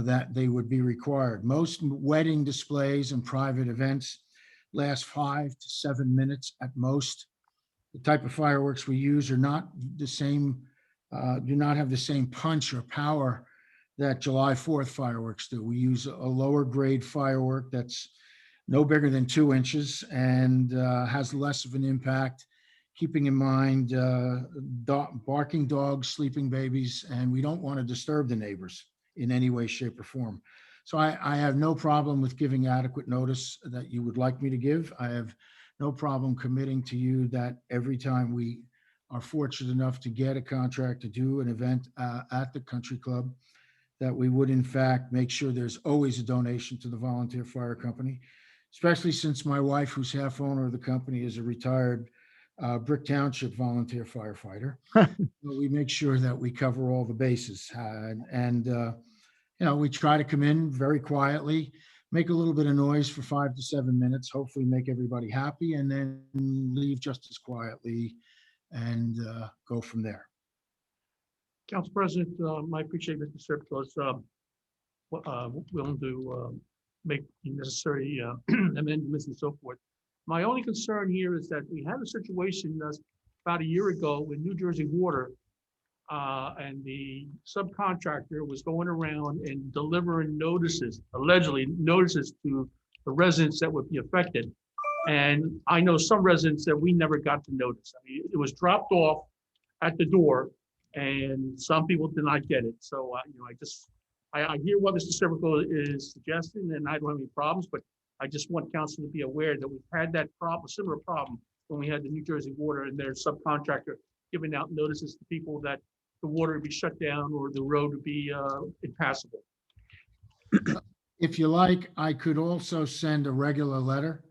that they would be required. Most wedding displays and private events last 5 to 7 minutes at most. The type of fireworks we use are not the same, do not have the same punch or power that July 4th fireworks do. We use a lower grade firework that's no bigger than 2 inches and has less of an impact, keeping in mind barking dogs, sleeping babies, and we don't want to disturb the neighbors in any way, shape, or form. So I have no problem with giving adequate notice that you would like me to give. I have no problem committing to you that every time we are fortunate enough to get a contract to do an event at the country club, that we would in fact make sure there's always a donation to the volunteer fire company, especially since my wife, who's half owner of the company, is a retired Brick Township volunteer firefighter. We make sure that we cover all the bases. We try to come in very quietly, make a little bit of noise for 5 to 7 minutes, hopefully make everybody happy, and then leave just as quietly and go from there. Council President, I appreciate Mr. Serpico's willing to make the necessary amendments and so forth. My only concern here is that we had a situation about a year ago with New Jersey Water, and the subcontractor was going around and delivering notices, allegedly notices to the residents that would be affected. And I know some residents that we never got to notice. I mean, it was dropped off at the door, and some people did not get it. So, I hear what Mr. Serpico is suggesting, and I don't have any problems, but I just want council to be aware that we've had that problem, similar problem, when we had the New Jersey Water and their subcontractor giving out notices to people that the water would be shut down or the road would be impassable. If you like, I could also send a regular letter.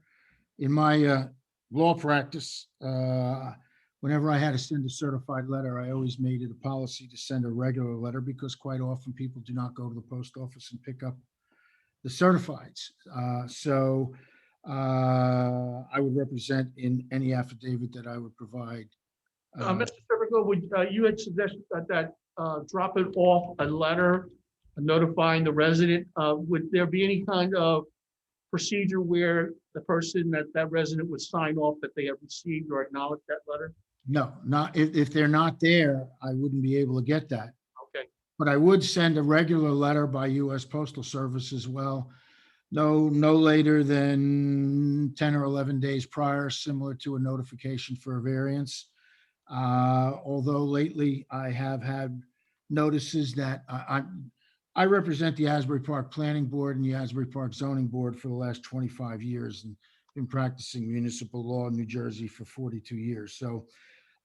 In my law practice, whenever I had to send a certified letter, I always made it a policy to send a regular letter because quite often people do not go to the post office and pick up the certifieds. So I would represent in any affidavit that I would provide. Mr. Serpico, you had suggested that drop it off a letter notifying the resident. Would there be any kind of procedure where the person that resident would sign off that they have received or acknowledged that letter? No, not if they're not there, I wouldn't be able to get that. Okay. But I would send a regular letter by U.S. Postal Service as well. No later than 10 or 11 days prior, similar to a notification for a variance. Although lately I have had notices that I represent the Asbury Park Planning Board and the Asbury Park Zoning Board for the last 25 years and been practicing municipal law in New Jersey for 42 years. So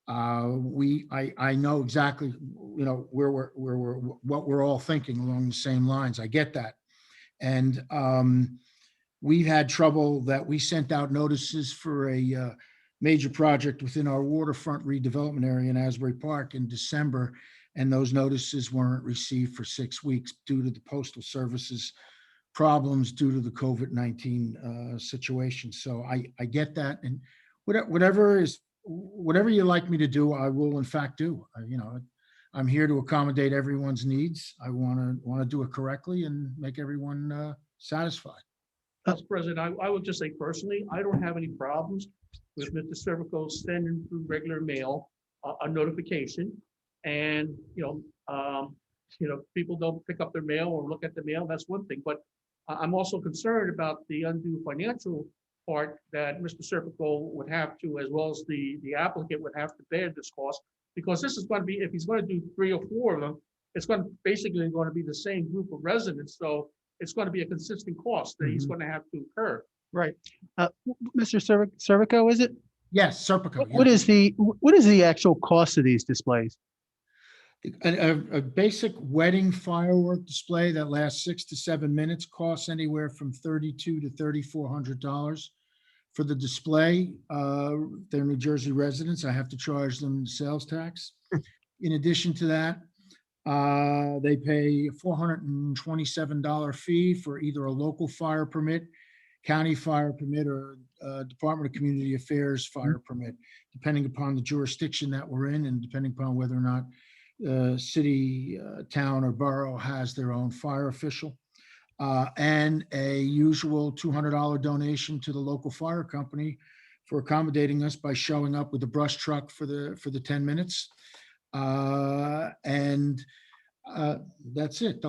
I know exactly, where what we're all thinking along the same lines. I get that. And we've had trouble that we sent out notices for a major project within our waterfront redevelopment area in Asbury Park in December, and those notices weren't received for 6 weeks due to the Postal Service's problems due to the COVID-19 situation. So I get that, and whatever you like me to do, I will in fact do. I'm here to accommodate everyone's needs. I want to do it correctly and make everyone satisfied. Mr. President, I would just say personally, I don't have any problems with Mr. Cervico sending through regular mail a notification. And, people don't pick up their mail or look at the mail, that's one thing. But I'm also concerned about the undue financial part that Mr. Cervico would have to, as well as the applicant would have to bear this cost. Because this is going to be, if he's going to do 3 or 4 of them, it's basically going to be the same group of residents. So it's going to be a consistent cost that he's going to have to incur. Right. Mr. Cervico, is it? Yes, Serpico. What is the actual cost of these displays? A basic wedding firework display that lasts 6 to 7 minutes costs anywhere from $3,200 to $3,400 for the display. They're New Jersey residents. I have to charge them sales tax. In addition to that, they pay a $427 fee for either a local fire permit, county fire permit, or Department of Community Affairs fire permit, depending upon the jurisdiction that we're in and depending upon whether or not city, town, or borough has their own fire official, and a usual $200 donation to the local fire company for accommodating us by showing up with a brush truck for the 10 minutes. And that's it.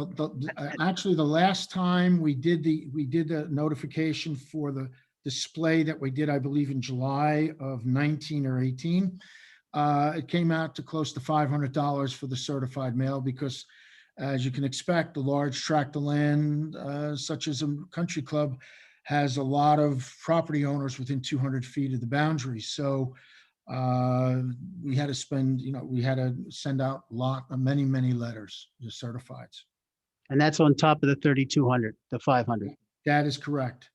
Actually, the last time we did the notification for the display that we did, I believe in July of 19 or 18, it came out to close to $500 for the certified mail because, as you can expect, the large tract of land, such as a country club, has a lot of property owners within 200 feet of the boundary. So we had to send out many letters, the certifieds. And that's on top of the 3,200, the 500. That is correct.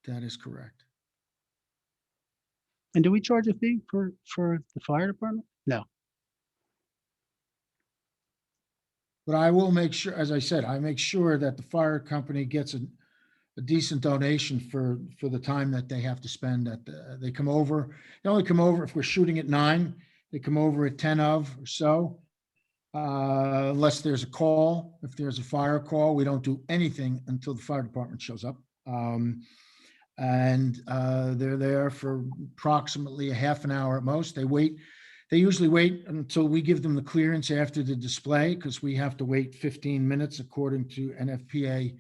That is correct. And do we charge a fee for the fire department? No. But I will make sure, as I said, I make sure that the fire company gets a decent donation for the time that they have to spend they come over. They only come over if we're shooting at 9, they come over at 10 of or so. Unless there's a call. If there's a fire call, we don't do anything until the fire department shows up. And they're there for approximately a half an hour at most. They usually wait until we give them the clearance after the display because we have to wait 15 minutes according to NFPA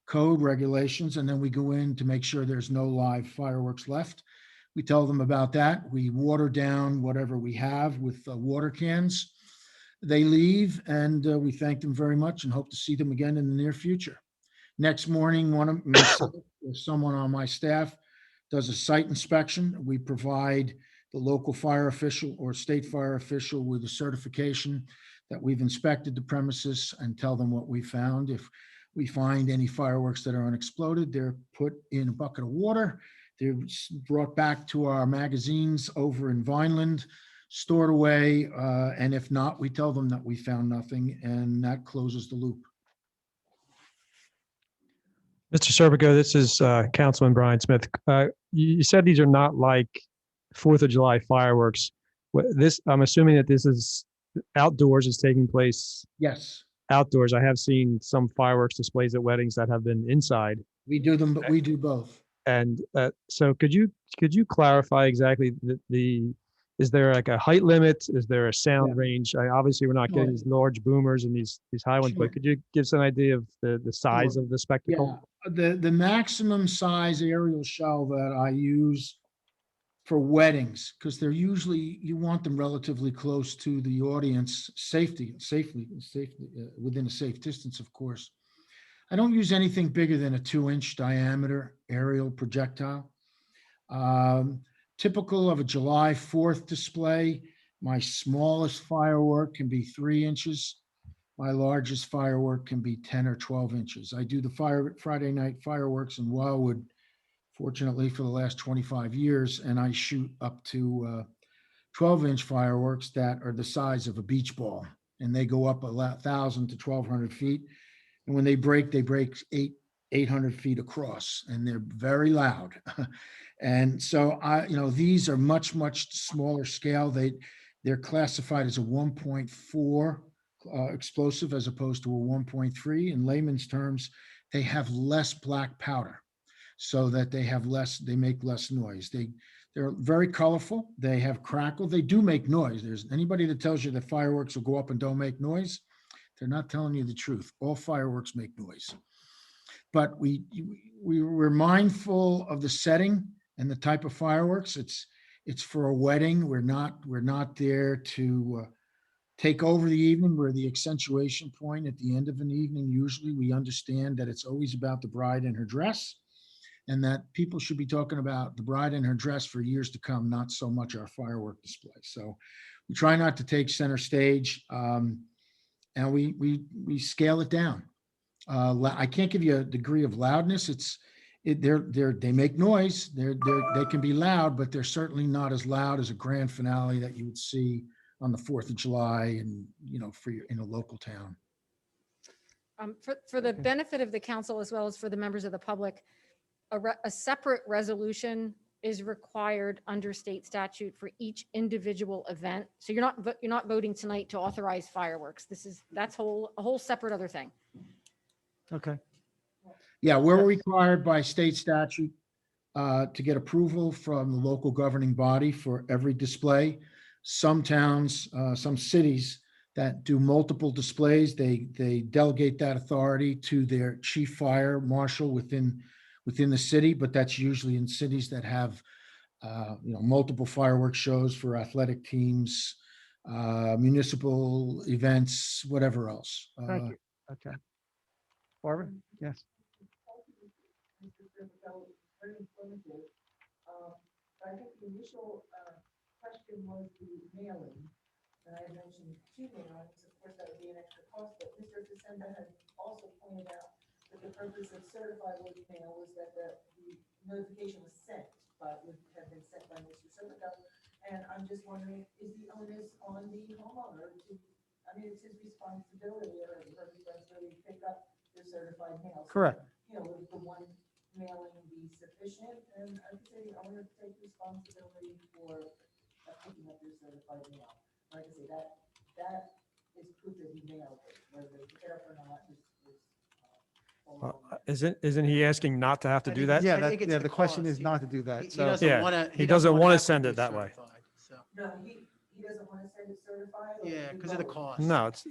code regulations. And then we go in to make sure there's no live fireworks left. We tell them about that. We water down whatever we have with water cans. They leave and we thank them very much and hope to see them again in the near future. Next morning, someone on my staff does a site inspection. We provide the local fire official or state fire official with a certification that we've inspected the premises and tell them what we found. If we find any fireworks that are unexploded, they're put in a bucket of water. They're brought back to our magazines over in Vineland, stored away. And if not, we tell them that we found nothing, and that closes the loop. Mr. Serpico, this is Councilman Brian Smith. You said these are not like 4th of July fireworks. I'm assuming that this is outdoors, is taking place Yes, outdoors. I have seen some fireworks displays at weddings that have been inside. we do them, but we do both. And so could you clarify exactly is there like a height limit? Is there a sound range? Obviously, we're not getting these large boomers and these high ones, Sure. but could you give us an idea of the size of the spectacle? Yeah, the maximum size aerial shell that I use for weddings, because they're usually, you want them relatively close to the audience, safely within a safe distance, of course. I don't use anything bigger than a 2-inch diameter aerial projectile. Typical of a July 4th display, my smallest firework can be 3 inches. My largest firework can be 10 or 12 inches. I do the Friday night fireworks in Wildwood, fortunately for the last 25 years, and I shoot up to 12-inch fireworks that are the size of a beach ball, and they go up 1,000 to 1,200 feet. And when they break 800 feet across, and they're very loud. And so these are much, much smaller scale. They're classified as a 1.4 explosive as opposed to a 1.3. In layman's terms, they have less black powder so that they make less noise. They're very colorful. They have crackle. They do make noise. There's anybody that tells you that fireworks will go up and don't make noise, they're not telling you the truth. All fireworks make noise. But we're mindful of the setting and the type of fireworks. It's for a wedding. We're not there to take over the evening. We're the accentuation point at the end of an evening. Usually we understand that it's always about the bride and her dress, and that people should be talking about the bride and her dress for years to come, not so much our firework display. So we try not to take center stage, and we scale it down. I can't give you a degree of loudness. They make noise. They can be loud, but they're certainly not as loud as a grand finale that you would see on the 4th of July and, in a local town. For the benefit of the council as well as for the members of the public, a separate resolution is required under state statute for each individual event. So you're not voting tonight to authorize fireworks. That's a whole separate other thing. Okay. Yeah, we're required by state statute to get approval from the local governing body for every display. Some towns, some cities that do multiple displays, they delegate that authority to their chief fire marshal within the city, but that's usually in cities that have multiple fireworks shows for athletic teams, municipal events, whatever else. Thank you. Okay. Barbara? Yes. Very informative. I think the initial question was the mailing. And I mentioned 2 mailings. Of course, that would be an extra cost, but Mr. December had also pointed out that the purpose of certified mail was that the notification was sent, but would have been sent by Mr. Serpico. And I'm just wondering, is the onus on the homeowner it's his responsibility or her responsibility to pick up the certified mail? So, Correct. would the one mailing be sufficient? And I would say the owner take responsibility for picking up your certified mail. Like I say, that is proof that he mailed it, whether they pick it up or not. Isn't he asking not to have to I do think that? it's- Yeah, I think it's the question cost. is not to do that. He So doesn't Yeah, wanna- he doesn't wanna have to send be it that way. certified, so. No, he doesn't want to send it certified? or Yeah, do because of the both? cost. No, it's,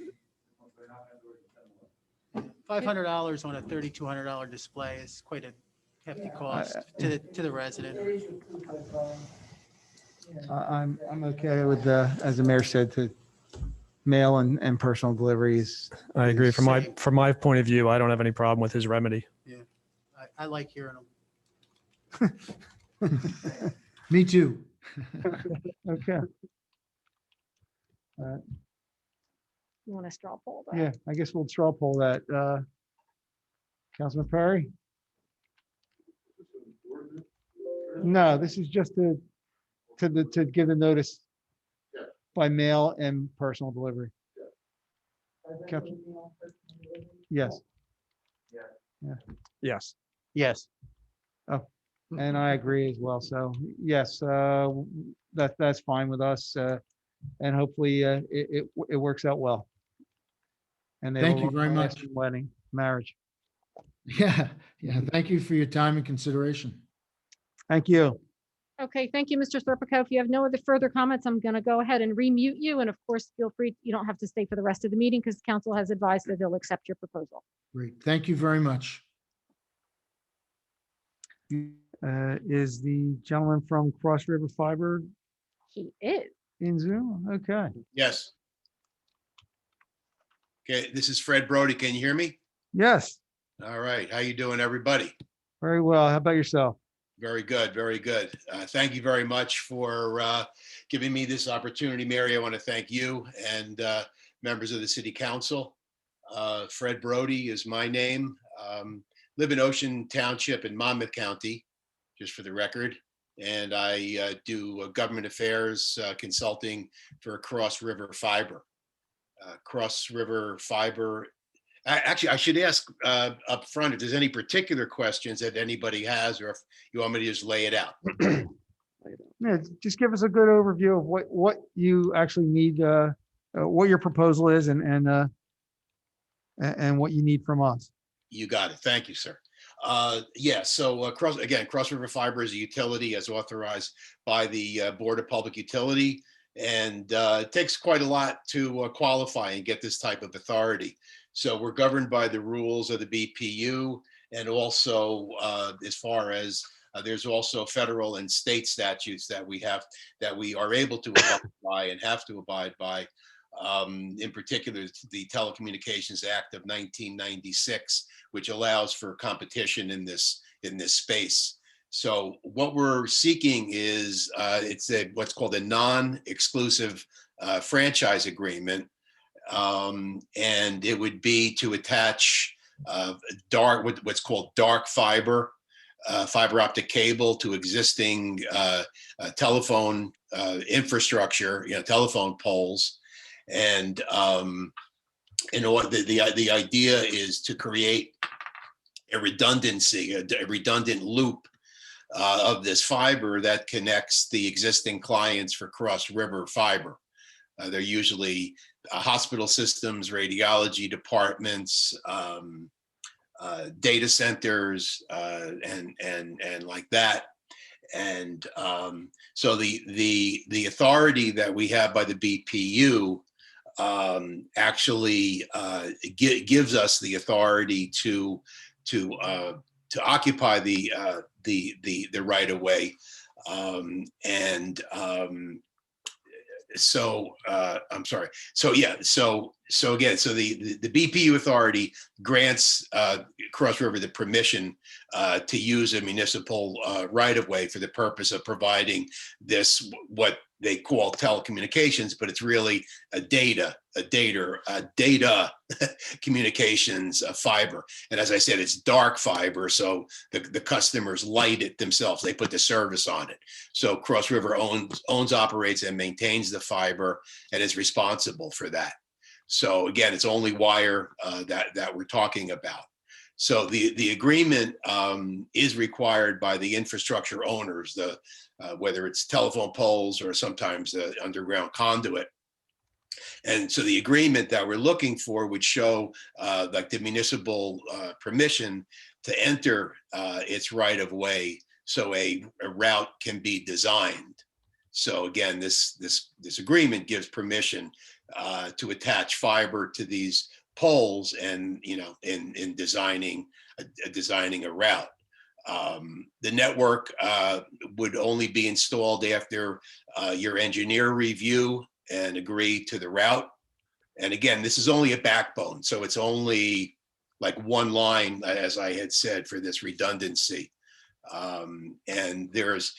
$500 on a $3,200 display is quite a hefty cost to the resident. There is your proof of, I'm okay with as the mayor said, to mail and personal deliveries. I agree. From Same. my point of view, I don't have any problem with his remedy. I like hearing them. Me too. Okay. You want to straw poll that? Yeah, I guess we'll straw poll that. Councilman Perry? No, this is just to give the notice by mail and personal delivery. Council- Yes, Yes. Yes. and I agree as well. So yes, that's fine with us. And hopefully it works out well. And they Thank will you very have a much. lasting wedding, marriage. Yeah. Thank you for your time and consideration. Thank you. Okay, thank you, Mr. Serpico. If you have no other further comments, I'm going to go ahead and remute you. And of course, feel free, you don't have to stay for the rest of the meeting because council has advised that they'll accept your proposal. Great. Thank you very much. Is the gentleman from Cross River Fiber He is. in Zoom? Okay. Yes. Okay, this is Fred Brody. Can you hear me? Yes, All right. How you doing, everybody? very well. How about yourself? Very good, very good. Thank you very much for giving me this opportunity, Mary. I want to thank you and members of the city council. Fred Brody is my name. Live in Ocean Township in Monmouth County, just for the record. And I do government affairs consulting for Cross River Fiber. Cross River Fiber. Actually, I should ask up front if there's any particular questions that anybody has, or if you want me to just lay it out. Yeah, just give us a good overview of what you actually need, what your proposal is and what you need from us. You got it. Thank you, sir. Yeah, so Cross River Fiber is a utility as authorized by the Board of Public Utility. And it takes quite a lot to qualify and get this type of authority. So we're governed by the rules of the BPU, and also as far as there's also federal and state statutes that we are able to abide by and have to abide by. In particular, the Telecommunications Act of 1996, which allows for competition in this space. So what we're seeking is it's what's called a non-exclusive franchise agreement, and it would be to attach what's called dark fiber, fiber optic cable to existing telephone infrastructure, telephone poles. And the idea is to create a redundancy, a redundant loop of this fiber that connects the existing clients for Cross River Fiber. They're usually hospital systems, radiology departments, data centers, and like that. And so the authority that we have by the BPU actually gives us the authority to occupy the right of way, I'm sorry. So yeah, so again, so the BPU authority grants Cross River the permission to use a municipal right of way for the purpose of providing this, what they call telecommunications, but it's really a data communications fiber. And as I said, it's dark fiber, so the customers light it themselves. They put the service on it. So Cross River owns, operates, and maintains the fiber, and is responsible for that. So again, it's only wire that we're talking about. So the agreement is required by the infrastructure owners, whether it's telephone poles or sometimes underground conduit. And so the agreement that we're looking for would show like the municipal permission to enter its right of way, so a route can be designed. So again, this agreement gives permission to attach fiber to these poles, and in designing a route. The network would only be installed after your engineer review and agree to the route. And again, this is only a backbone, so it's only like one line, as I had said, for this redundancy. And there's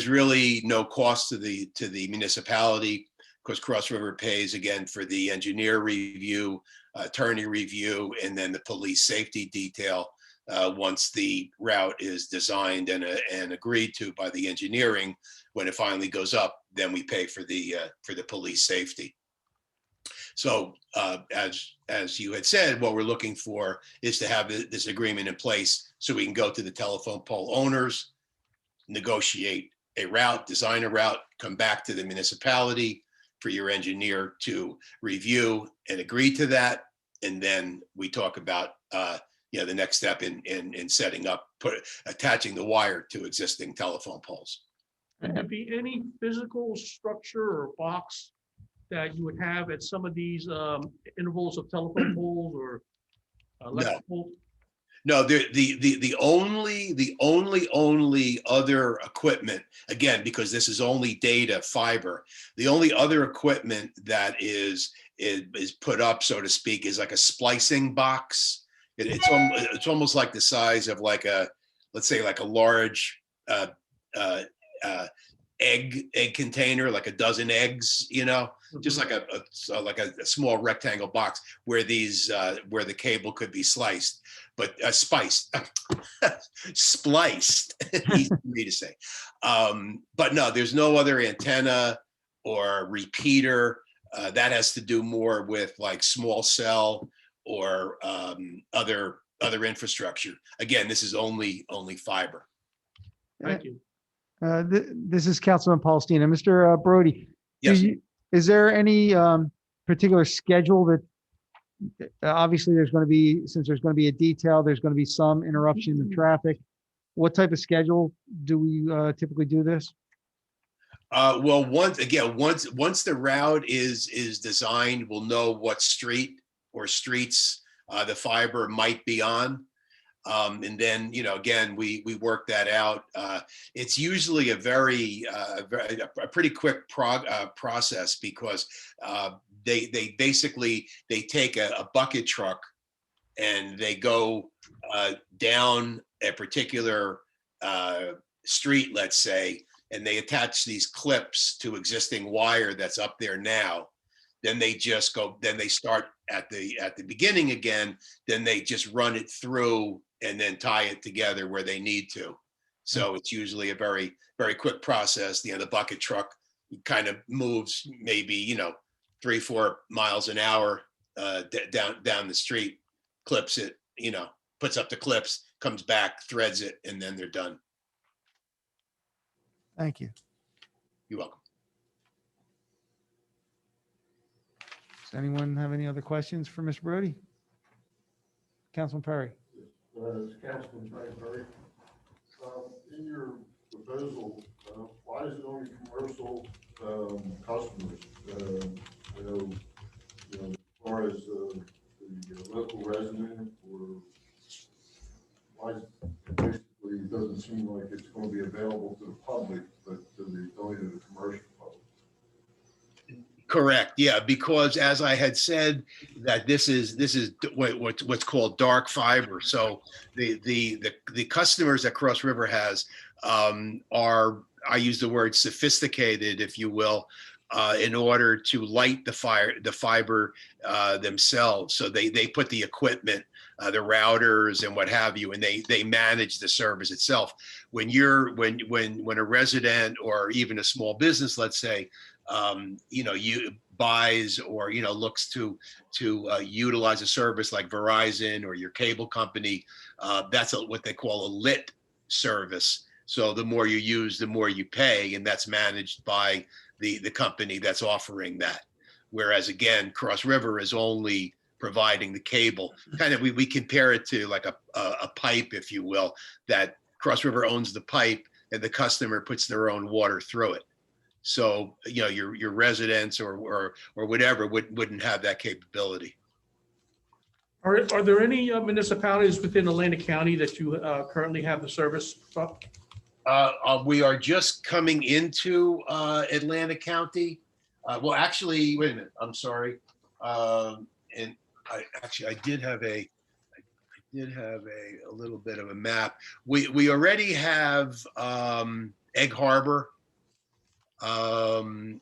really no cost to the municipality, because Cross River pays again for the engineer review, attorney review, and then the police safety detail. Once the route is designed and agreed to by the engineering, when it finally goes up, then we pay for the police safety. So as you had said, what we're looking for is to have this agreement in place so we can go to the telephone pole owners, negotiate a route, design a route, come back to the municipality for your engineer to review and agree to that. And then we talk about the next step in setting up, attaching the wire to existing telephone poles. And there be any physical structure or box that you would have at some of these intervals of telephone poles or electric poles? No, the only other equipment, again, because this is only data fiber, the only other equipment that is put up, so to speak, is like a splicing box. It's almost like the size of like let's say like a large egg container, like a dozen eggs, just like a small rectangle box where where the cable could be sliced, but spliced, spliced, easy for me to say. But no, there's no other antenna or repeater. That has to do more with like small cell or other infrastructure. Again, this is only fiber. Thank you. This is Councilman Paulstina. Mr. Brody, Yes. Is there any particular schedule that, obviously there's going to be, since there's going to be a detail, there's going to be some interruption of traffic. What type of schedule do we typically do this? Well, once the route is designed, we'll know what street or streets the fiber might be on. And then, again, we work that out. It's usually a pretty quick process, because they basically take a bucket truck and they go down a particular street, let's say, and they attach these clips to existing wire that's up there now. Then they just go, then they start at the beginning again, then they just run it through and then tie it together where they need to. So it's usually a very, very quick process. The bucket truck kind of moves maybe, 3-4 miles an hour down the street, clips it, puts up the clips, comes back, threads it, and then they're done. Thank you. You're welcome. Does anyone have any other questions for Mr. Brody? Councilman Perry? Councilman Perry. In your proposal, why is it only commercial customers? As far as the local resident, or why basically it doesn't seem like it's going to be available to the public, but only to the commercial public. Correct. Yeah, because as I had said, that this is what's called dark fiber. So the customers that Cross River has are, I use the word sophisticated, if you will, in order to light the fiber themselves. So they put the equipment, the routers and what have you, and they manage the service itself. When a resident or even a small business, let's say, you buys or looks to utilize a service like Verizon or your cable company, that's what they call a lit service. So the more you use, the more you pay, and that's managed by the company that's offering that. Whereas again, Cross River is only providing the cable. Kind of, we compare it to like a pipe, if you will, that Cross River owns the pipe and the customer puts their own water through it. So, your residents or whatever wouldn't have that capability. Are there any municipalities within Atlantic County that you currently have the service from? We are just coming into Atlantic County. Well, actually, wait a minute. I'm sorry. And I did have a little bit of a map. We already have Egg Harbor. No,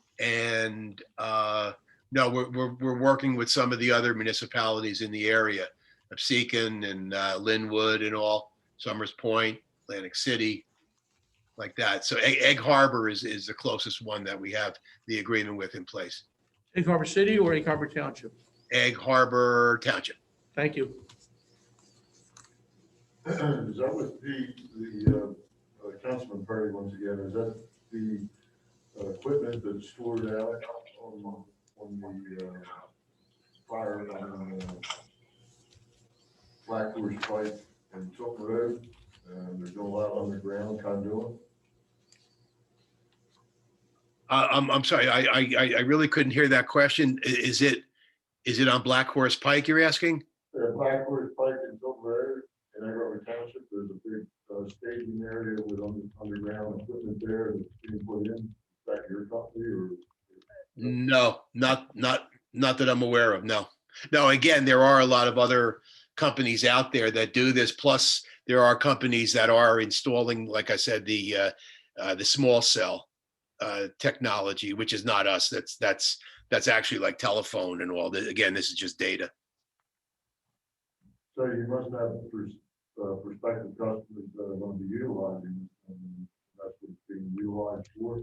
we're working with some of the other municipalities in the area, Absecon and Linwood and all, Summers Point, Atlantic City, like that. So Egg Harbor is the closest one that we have the agreement with in place. Egg Harbor City or Egg Harbor Township? Egg Harbor Township. Thank you. Is that what the Councilman Perry, once again, is that the equipment that's stored out on the fire on Black Horse Pike and Tilton Road? There's no lot underground conduit? I'm sorry, I really couldn't hear that question. Is it on Black Horse Pike you're asking? Black Horse Pike and Tilton Road in Egg Harbor Township, there's a big staging area with underground equipment there that's being put in. Is that your company or? No, not that I'm aware of. No. Again, there are a lot of other companies out there that do this. Plus, there are companies that are installing, like I said, the small cell technology, which is not us. That's actually like telephone and all that. Again, this is just data. So you must have prospective customers that are going to be utilizing it, and that's what it's being utilized for.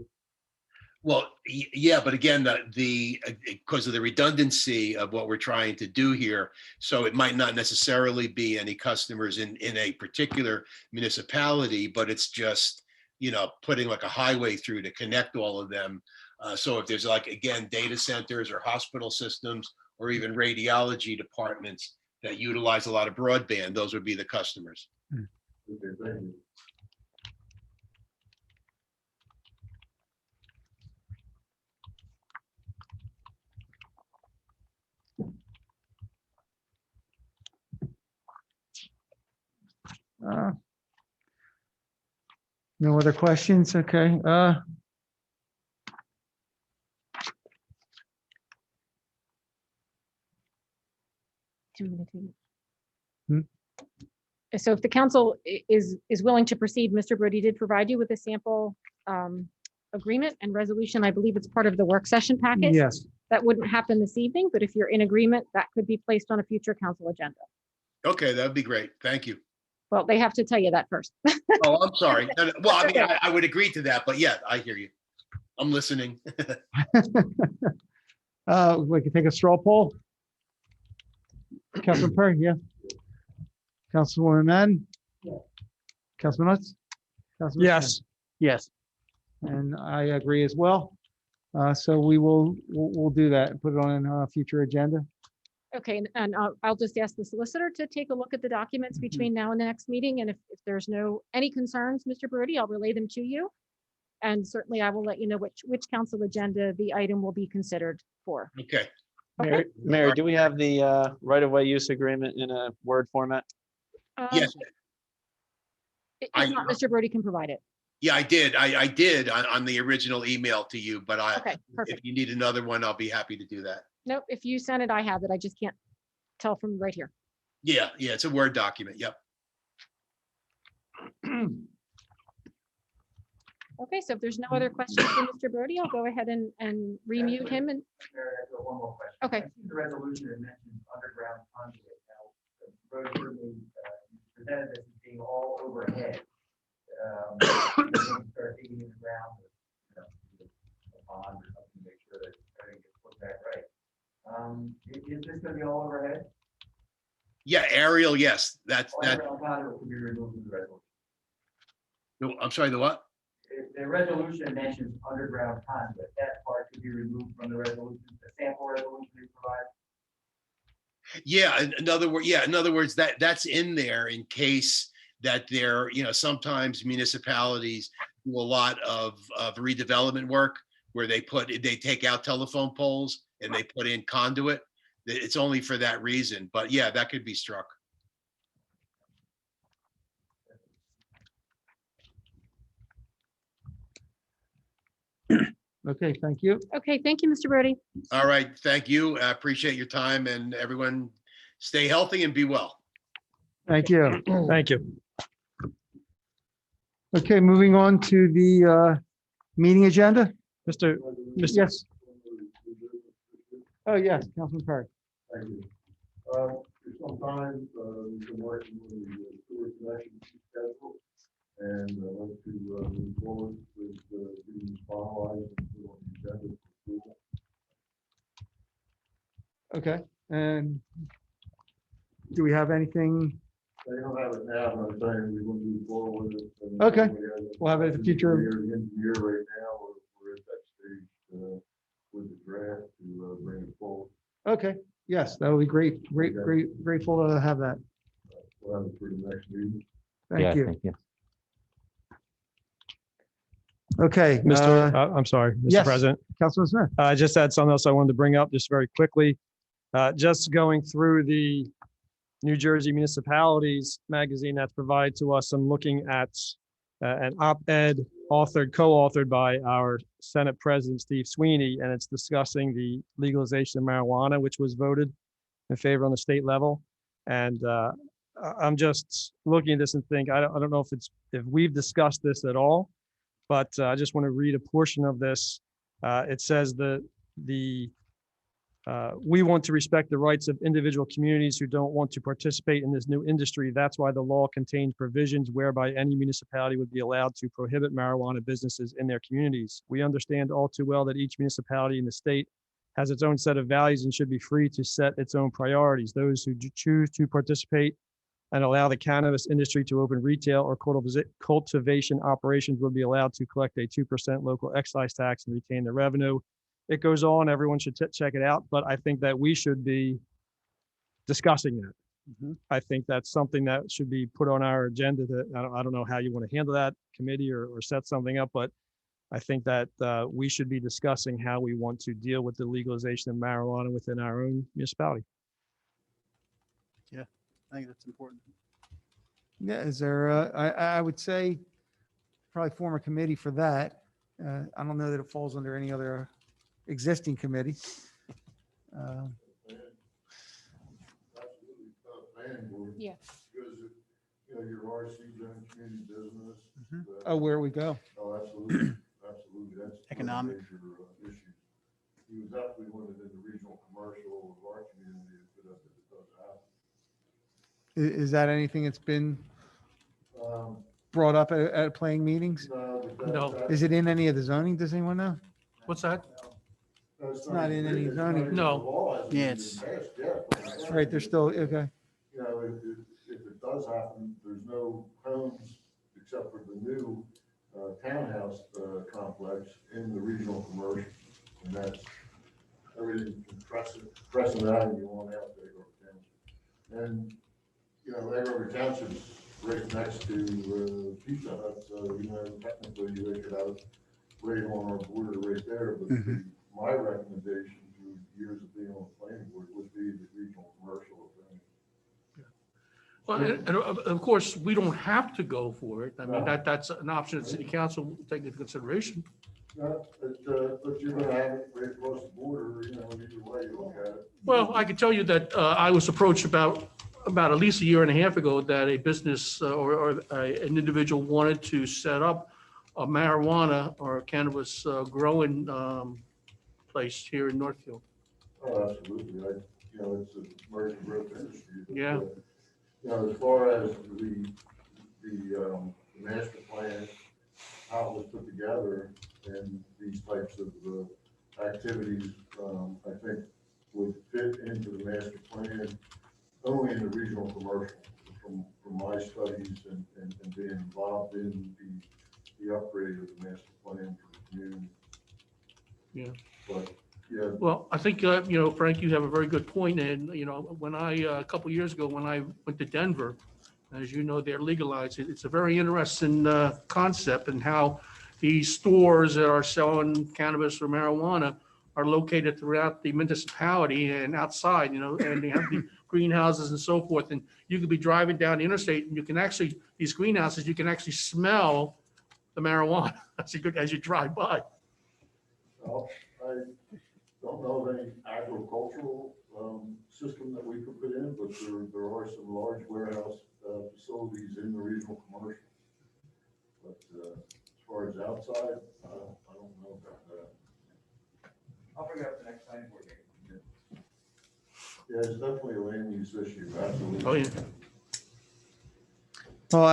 Well, yeah, but again, because of the redundancy of what we're trying to do here, so it might not necessarily be any customers in a particular municipality, but it's just, putting like a highway through to connect all of them. So if there's like, again, data centers or hospital systems or even radiology departments that utilize a lot of broadband, those would be the customers. Okay, thank you. No other questions? Okay. So if the council is willing to proceed, Mr. Brody did provide you with a sample agreement and resolution. I believe it's part of the work session package. Yes. That wouldn't happen this evening, but if you're in agreement, that could be placed on a future council agenda. Okay, that would be great. Thank you. Well, they have to tell you that first. Oh, I'm sorry. No, well, I mean, Okay. I would agree to that, but yeah, I hear you. I'm listening. We can take a straw poll. Councilman Perry, yeah. Councilwoman Madden? Councilman Nuts? Councilman Yes. Yes. Smith? And I agree as well. So we'll do that and put it on a future agenda. Okay, and I'll just ask the solicitor to take a look at the documents between now and the next meeting. And if there's any concerns, Mr. Brody, I'll relay them to you. And certainly I will let you know which council agenda the item will be considered for. Okay. Okay. Mary, do we have the right-of-way use agreement in a Word format? Yes. If not, Mr. Brody can provide it. Yeah, I did. I did on the original email to you, but Okay, perfect. if you need another one, I'll be happy to do that. Nope, if you send it, I have it. I just can't tell from right here. Yeah, it's a Word document. Yep. Okay, so if there's no other questions for Mr. Brody, I'll go ahead and remute him and, Mayor, I've got one more question. Okay. I see the resolution that mentions underground conduit. Now, the road crew, presented this as being all overhead. Start digging in the ground, a pond or something to make sure that everything gets put back right. Is this gonna be all overhead? Yeah, aerial, yes. That. Underground conduit will be removed from the resolution. No, I'm sorry, the what? The resolution mentions underground conduit. That part could be removed from the resolution, the sample resolution you provide. Yeah, in other words, that's in there in case that there, sometimes municipalities do a lot of redevelopment work where they take out telephone poles and they put in conduit. It's only for that reason, but yeah, that could be struck. Okay, thank you. okay, thank you, Mr. Brody. All right, thank you. I appreciate your time, and everyone stay healthy and be well. Thank you. Thank you. Okay, moving on to the meeting agenda. Mr. Yes. Oh, yes, Councilman Perry. Thank you. For some time, we've been working with the sewer connection schedule, and I'd like to move forward with being finalized and put on the agenda for approval. Okay, and do we have anything? They don't have it now, but I'm saying we will move forward with it. and Okay. we have- We'll have it at the future. The engineer right now, we're at that stage with the draft to bring it forward. Okay, yes, that would be great, grateful to have that. We'll have it for the next meeting. Thank you. Thank you. Okay. I'm sorry, Mr. yes. President. Councilman Smith. I just had something else I wanted to bring up just very quickly. Just going through the New Jersey Municipalities magazine that's provided to us, I'm looking at an op-ed co-authored by our Senate President, Steve Sweeney, and it's discussing the legalization of marijuana, which was voted in favor on the state level. And I'm just looking at this and think, I don't know if we've discussed this at all, But I just want to read a portion of this. It says we want to respect the rights of individual communities who don't want to participate in this new industry. That's why the law contains provisions whereby any municipality would be allowed to prohibit marijuana businesses in their communities. We understand all too well that each municipality in the state has its own set of values and should be free to set its own priorities. Those who choose to participate and allow the cannabis industry to open retail or cultivation operations will be allowed to collect a 2% local excise tax and retain the revenue. It goes on, everyone should check it out, but I think that we should be discussing that. Mhm. I think that's something that should be put on our agenda. That I don't know how you want to handle that committee or set something up, but I think that we should be discussing how we want to deal with the legalization of marijuana within our own municipality. I think that's important. Yeah, is there, I would say probably form a committee for that. I don't know that it falls under any other existing committee. Absolutely, planning board. Yeah. Because, your RC zone, community business. Mhm. that- Oh, where we go. Oh, absolutely, absolutely, that's. one of the Economic. Major issues. He was definitely wanted in the regional commercial of our community, if it does happen. Is that anything that's been brought up at playing meetings? No. Is it in any of the zoning? Does anyone know? What's that? It's not in any zoning. No. Yeah, it's- Right, there's still, okay. If it does happen, there's no homes except for the new townhouse complex in the regional commercial. And that's everything from Crescent Avenue on out to Egg River Township. And, Egg River Township's right next to Pizza Hut, so, technically they could have it right on our border right there. But my recommendation through years of being on the planning board would be the regional commercial of things. Well, and of course, we don't have to go for it. I mean, No. that's an option that city council will take into consideration. But you're gonna have it right across the border, either way you look at it. Well, I can tell you that I was approached about at least a year and a half ago that a business or an individual wanted to set up a marijuana or cannabis growing place here in Northfield. Oh, absolutely. It's a emerging growth industry. But, Yeah. As far as the master plan, how it was put together and these types of activities, I think would fit into the master plan only in the regional commercial from my studies and being involved in the upgrade of the master plan for the community. Yeah. But, yeah, Well, I think, Frank, you have a very good point. And, when a couple of years ago, when I went to Denver, as you know, they're legalized. It's a very interesting concept and how these stores that are selling cannabis or marijuana are located throughout the municipality and outside, and they have the greenhouses and so forth. And you could be driving down the interstate and you can actually, these greenhouses, you can actually smell the marijuana as you drive by. well, I don't know of any agricultural system that we could put in, but there are some large warehouse facilities in the regional commercial. But as far as outside, I don't know about that. I'll bring it up the next time board meeting. Yeah, it's definitely a land use issue, absolutely. Oh, yeah. Well,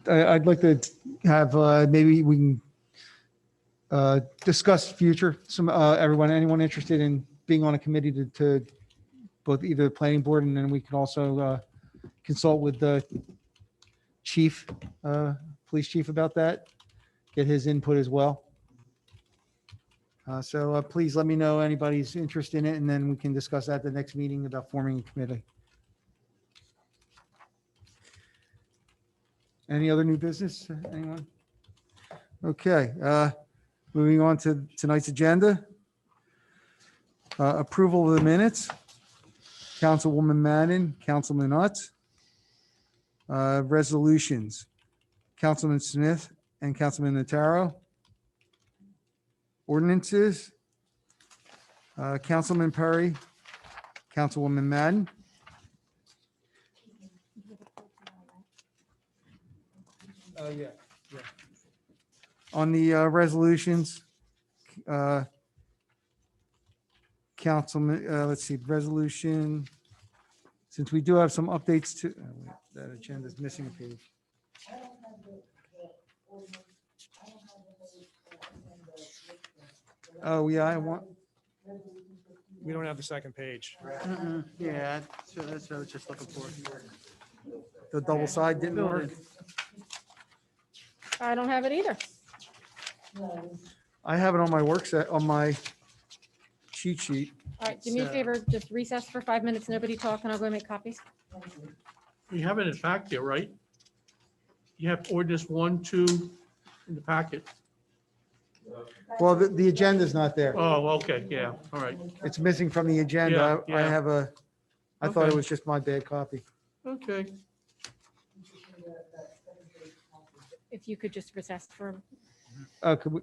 I'd like to have, maybe we can discuss future, anyone interested in being on a committee to both either the planning board, and then we can also consult with the chief, police chief about that, get his input as well. So please let me know anybody's interested in it, and then we can discuss at the next meeting about forming a committee. Any other new business, anyone? Okay, moving on to tonight's agenda. Approval of the minutes. Councilwoman Madden, Councilman Utz. Resolutions. Councilman Smith and Councilman Notaro. Ordinances. Councilman Perry, Councilwoman Madden. Oh, yeah. On the resolutions, Councilman, let's see, resolution, since we do have some updates to, wait, that agenda is missing a page. I don't have the ordinance, I don't have the whole, agenda. Oh, yeah, I want, We don't have the second page. Yeah, that's what I was just looking for. the double side didn't work. I don't have it either. I have it on my work set, on my cheat sheet. All right, do me a favor, just recess for 5 minutes, nobody talk, and I'll go make copies. You have it in fact there, right? You have ordinance 1, 2 in the packet. Well, the agenda's not there. Oh, okay, yeah, all right, It's missing from the agenda. Yeah, I yeah. have I thought it Okay. was just my bad copy. okay. If you could just recess for, Oh, could we,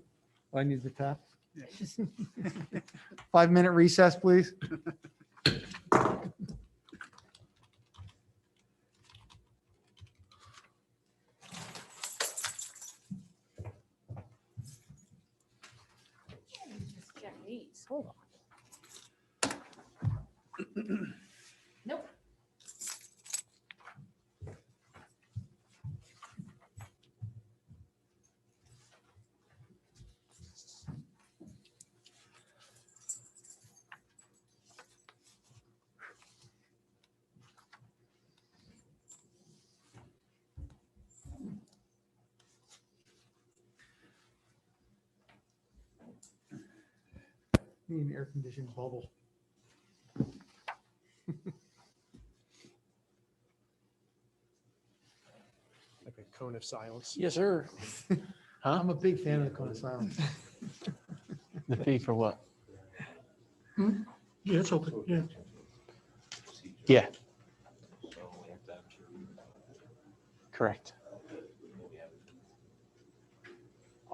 I need the tap. 5-minute recess, please. just check these, hold on. Nope. Need an air conditioned bubble. Like a cone of silence. Yes, sir. I'm a big fan of the cone of silence. The fee for what? Yeah, it's open, yeah. Yeah. Correct.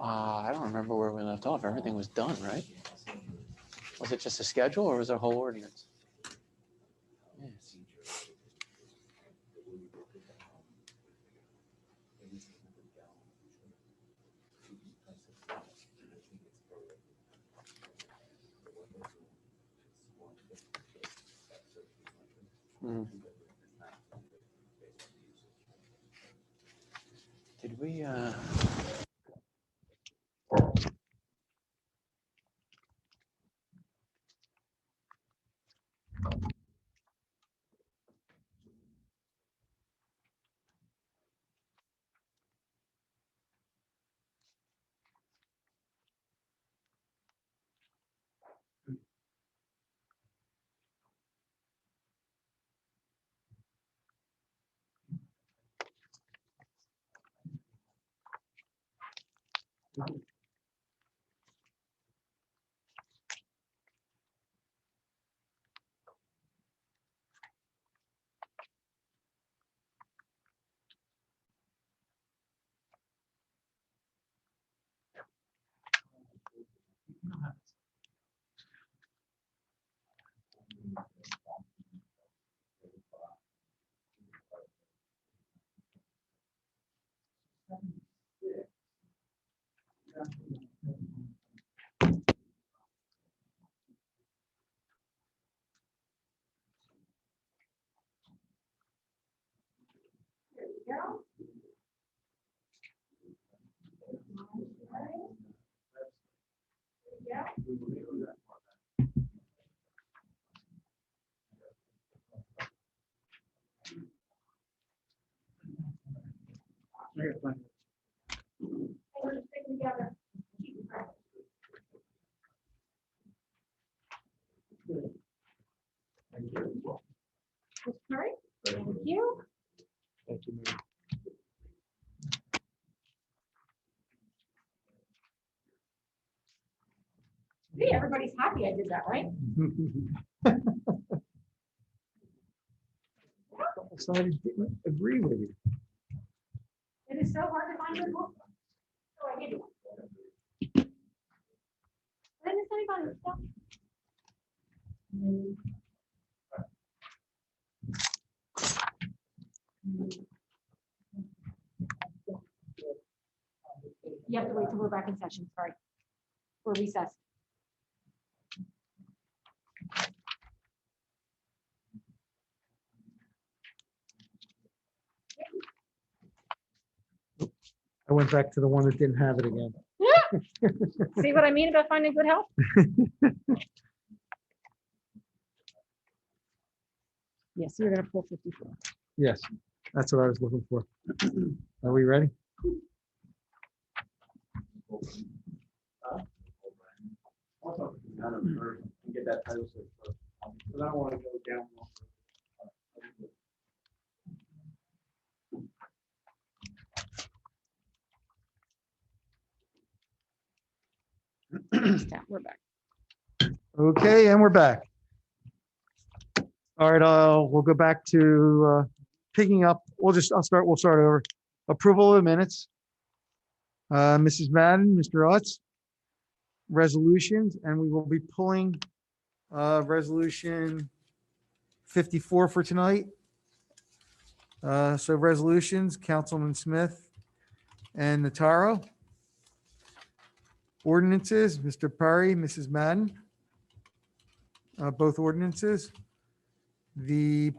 I don't remember where we left off. Everything was done, right? Was it just a schedule or was it a whole ordinance? Yes. Hmm. Did we, All right, thank you. Thank you, Mary. Hey, everybody's happy I did that, right? So I didn't agree with you. It is so hard to find your book. So I gave you one. Did miss anybody? No? You have to wait till we're back in session, sorry. Or recess. I went back to the one that didn't have it again. See what I mean about finding good help? Yes, you're gonna pull 54. Yes, that's what I was looking for. Are we ready? Get that title search first. Because I don't want to go down. We're back. Okay, and we're back. All right, we'll go back to picking up. We'll start over. Approval of the minutes. Mrs. Madden, Mr. Utz, resolutions, and we will be pulling resolution 54 for tonight. So resolutions, Councilman Smith and Notaro. Ordinances, Mr. Perry, Mrs. Madden. Both ordinances. The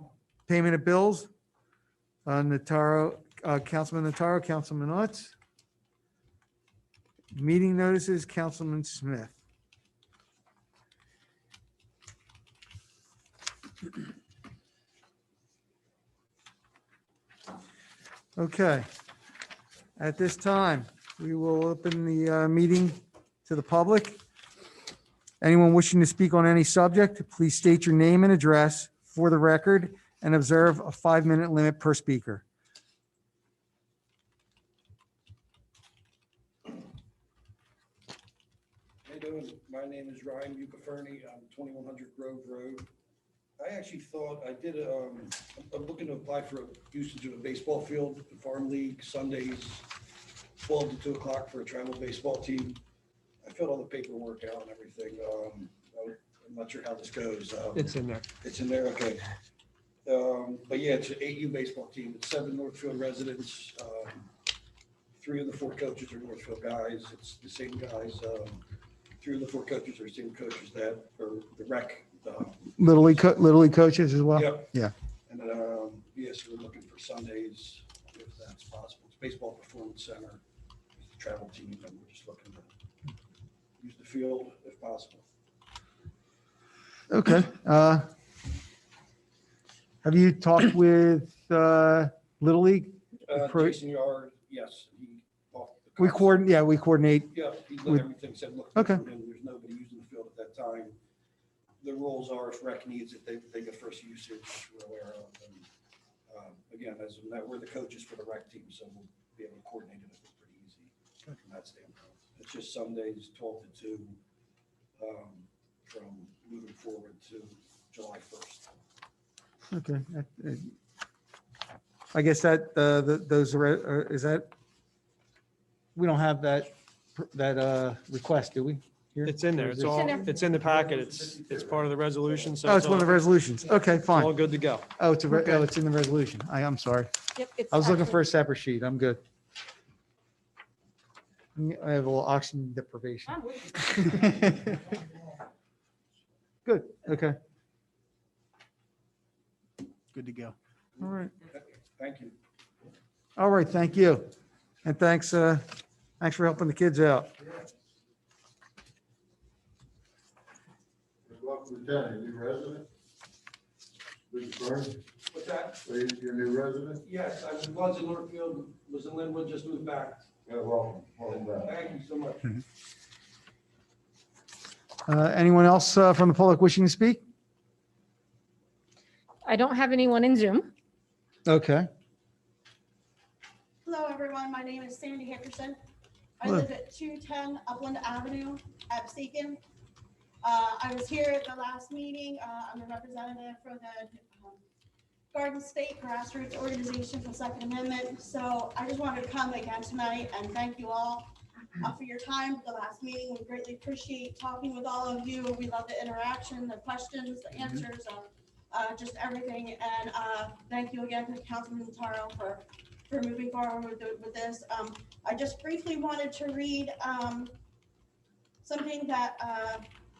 payment of bills, Notaro, Councilman Notaro, Councilman Utz. Meeting notices, Councilman Smith. Okay. At this time, we will open the meeting to the public. Anyone wishing to speak on any subject, please state your name and address for the record and observe a 5-minute limit per speaker. How you doing? My name is Ryan Bucaferni. I'm 2100 Grove Road. I actually thought I did, I'm looking to apply for a usage of a baseball field, the Farm League, Sundays, 12 to 2 o'clock for a travel baseball team. I filled all the paperwork out and everything. I'm not sure how this goes. It's in there. It's in there, okay. But yeah, it's an 8U baseball team. It's 7 Northfield residents. 3 of the 4 coaches are Northfield guys. It's the same guys. 3 of the 4 coaches are the same coaches that are the rec. Little League coaches as well? Yep. Yeah. And then, yes, we're looking for Sundays, if that's possible. It's Baseball Performance Center, it's the travel team, and we're just looking to use the field if possible. Okay. Have you talked with Little League? Jason Yard, yes, he. We coordinate. Yeah, he with- let everything said, look, Okay. there's nobody using the field at that time. The rules are if rec needs it, they get first usage, we're aware of. And again, as of now, we're the coaches for the rec team, so we'll be able to coordinate it pretty easy from that standpoint. It's just Sundays, 12 to 2, from moving forward to July 1st. Okay. I guess that, those are, is that, we don't have that request, do we? Here? It's in there. Or is It's it- all, in there. it's in the packet. It's part of the resolution. So Oh, it's one of the resolutions. Okay, it's all fine. good to go. Oh, it's it's in the resolution. I'm sorry. Yep. It's I was looking actually- for a separate sheet. I'm good. I have a little oxygen deprivation. I'm with you. Good, okay. Good to go. All right. Thank you. All right, thank you. And thanks for helping the kids out. Welcome to town, your new resident? Mr. Burns, What's that? your new resident? Yes, I was in Northfield, was in Linwood, just moved back. Yeah, welcome back. Thank you so much. Anyone else from the public wishing to speak? I don't have anyone in Zoom. Okay. Hello, everyone. My name is Sandy Hickerson. I Hello. live at 210 Upland Avenue, Absecon. I was here at the last meeting. I'm a representative for the Garden State Grassroots Organization for Second Amendment. So I just wanted to come again tonight and thank you all for your time at the last meeting. We greatly appreciate talking with all of you. We love the interaction, the questions, the answers, just everything. And thank you again to Councilman Taro for for moving forward with this. I just briefly wanted to read something that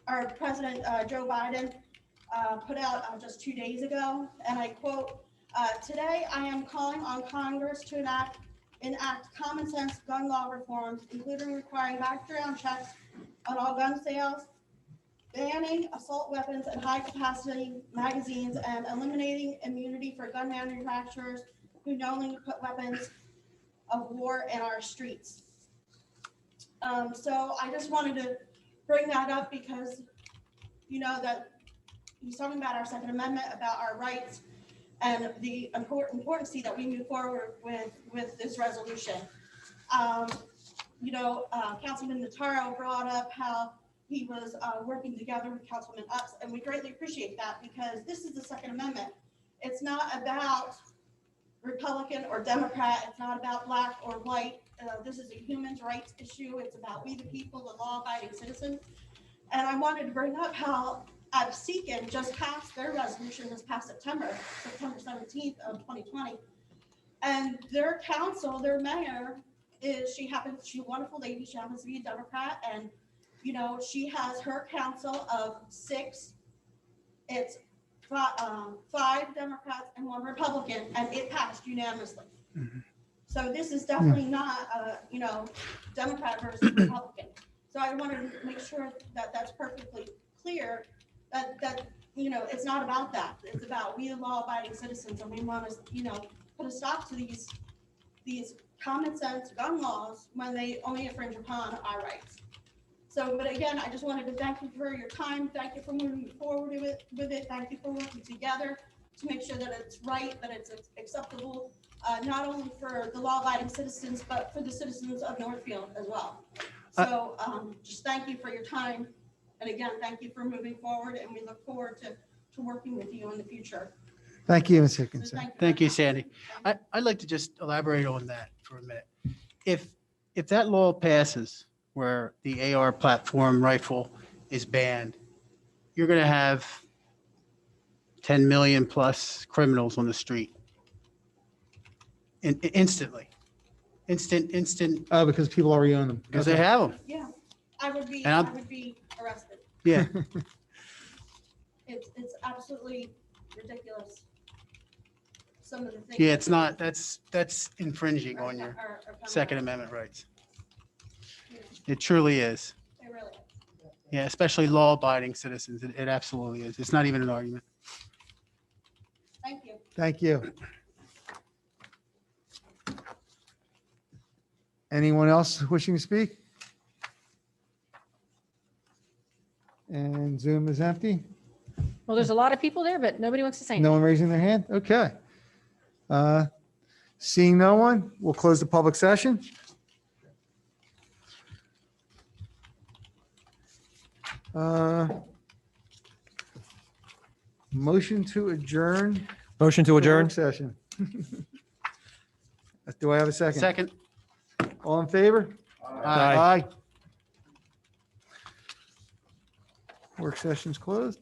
our President Joe Biden put out just 2 days ago, and I quote, "Today I am calling on Congress to enact common sense gun law reforms, including requiring background checks on all gun sales, banning assault weapons and high-capacity magazines, and eliminating immunity for gun manufacturers who knowingly put weapons of war in our streets." So I just wanted to bring that up because, you know, that he's talking about our Second Amendment, about our rights, and the importance that we move forward with this resolution. You know, Councilman Notaro brought up how he was working together with Councilman Utz, and we greatly appreciate that because this is the Second Amendment. It's not about Republican or Democrat. It's not about black or white. This is a human rights issue. It's about we the people, the law-abiding citizens. And I wanted to bring up how Absecon just passed their resolution this past September 17th of 2020. And their council, their mayor, she's a wonderful lady. She happens to be a Democrat. And, you know, she has her council of 6. It's 5 Democrats and 1 Republican, and it passed unanimously. Mhm. So this is definitely not, you know, Democrat versus Republican. So I wanted to make sure that that's perfectly clear, that you know, it's not about that. It's about we the law-abiding citizens, and we want to, you know, put a stop to these common sense gun laws when they only infringe upon our rights. So, but again, I just wanted to thank you for your time. Thank you for moving forward with it. Thank you for working together to make sure that it's right, that it's acceptable, not only for the law-abiding citizens, but for the citizens of Northfield as well. So just thank you for your time. And again, thank you for moving forward, and we look forward to working with you in the future. Thank you, Ms. So Hickinson. Thank you, Sandy. I'd like to just elaborate on that for a minute. If that law passes, where the AR platform rifle is banned, you're going to have 10 million plus criminals on the street. Instantly. Instant, Oh, because people already own them. because they have them. Yeah, I would be arrested. Yeah. It's absolutely ridiculous. Some of the things. Yeah, it's not, that's infringing on your are coming Second out. Amendment rights. It truly is. It really is. Yeah, especially law-abiding citizens. It absolutely is. It's not even an argument. Thank you. Thank you. Anyone else wishing to speak? And Zoom is empty. Well, there's a lot of people there, but nobody wants to say No anything. one raising their hand? Okay. Seeing no one, we'll close the public session. Motion to adjourn. Motion to the adjourn. work Session. Do I have a second? Second. All in favor? Aye. Work session's closed.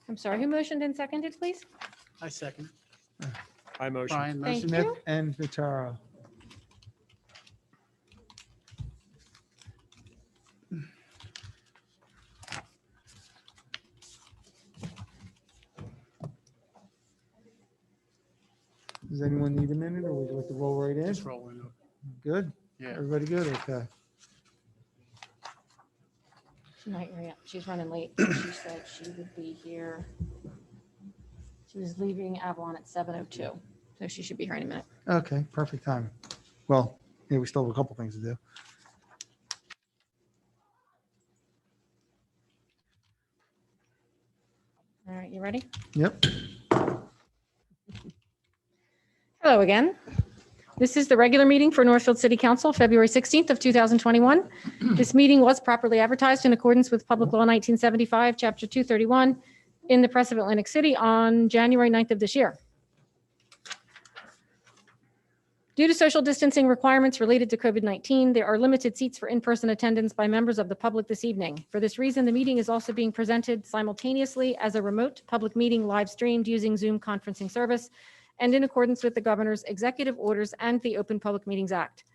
I'm sorry, who motioned and seconded, please? I second. I motion. Brian Thank motion. Smith you. and Vitaro. Does anyone need a minute, or would you like to roll right in? Just rolling. Good? Yeah. Everybody good? Okay. She might hurry up. She's running late. She said she would be here. She was leaving Avalon at 7:02, so she should be here in a minute. Okay, perfect time. Well, yeah, we still have a couple things to do. All right, you ready? Yep. Hello again. This is the regular meeting for Northfield City Council, February 16th of 2021. This meeting was properly advertised in accordance with Public Law 1975, Chapter 231, in the Press of Atlantic City on January 9th of this year. Due to social distancing requirements related to COVID-19, there are limited seats for in-person attendance by members of the public this evening. For this reason, the meeting is also being presented simultaneously as a remote public meeting live streamed using Zoom conferencing service and in accordance with the governor's executive orders and the Open Public Meetings Act.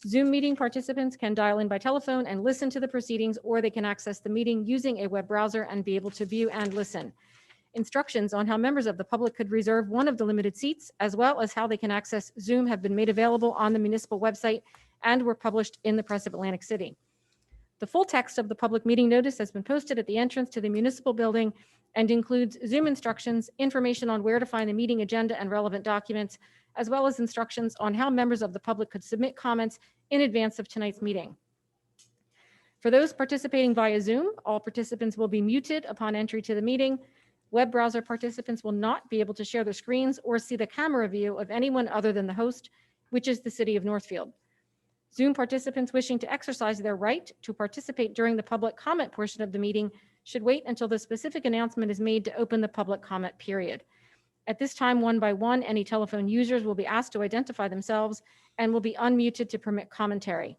Zoom meeting participants can dial in by telephone and listen to the proceedings, or they can access the meeting using a web browser and be able to view and listen. Instructions on how members of the public could reserve one of the limited seats, as well as how they can access Zoom, have been made available on the municipal website and were published in the Press of Atlantic City. The full text of the public meeting notice has been posted at the entrance to the municipal building and includes Zoom instructions, information on where to find the meeting agenda and relevant documents, as well as instructions on how members of the public could submit comments in advance of tonight's meeting. For those participating via Zoom, all participants will be muted upon entry to the meeting. Web browser participants will not be able to share their screens or see the camera view of anyone other than the host, which is the city of Northfield. Zoom participants wishing to exercise their right to participate during the public comment portion of the meeting should wait until the specific announcement is made to open the public comment period. At this time, one by one, any telephone users will be asked to identify themselves and will be unmuted to permit commentary.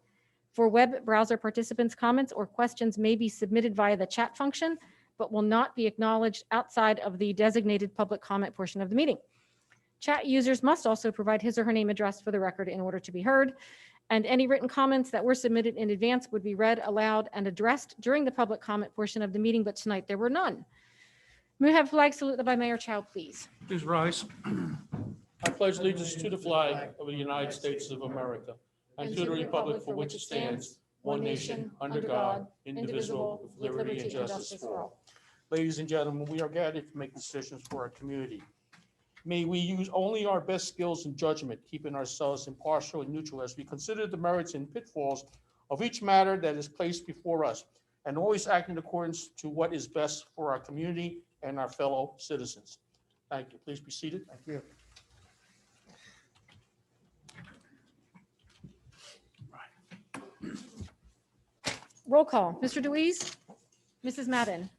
For web browser participants, comments or questions may be submitted via the chat function, but will not be acknowledged outside of the designated public comment portion of the meeting. Chat users must also provide his or her name address for the record in order to be heard, and any written comments that were submitted in advance would be read aloud and addressed during the public comment portion of the meeting, but tonight there were none. May we have flag salute by Mayor Chow, please? Please rise. I pledge allegiance to the flag of the United States of America and to the republic for which it stands, one nation, under God, indivisible, with liberty and justice for all. Ladies and gentlemen, we are gathered to make decisions for our community. May we use only our best skills and judgment, keeping ourselves impartial and neutral as we consider the merits and pitfalls of each matter that is placed before us, and always act in accordance to what is best for our community and our fellow citizens. Thank you. Please be seated. Thank you. Roll call. Mr. Deweese? Mrs. Madden?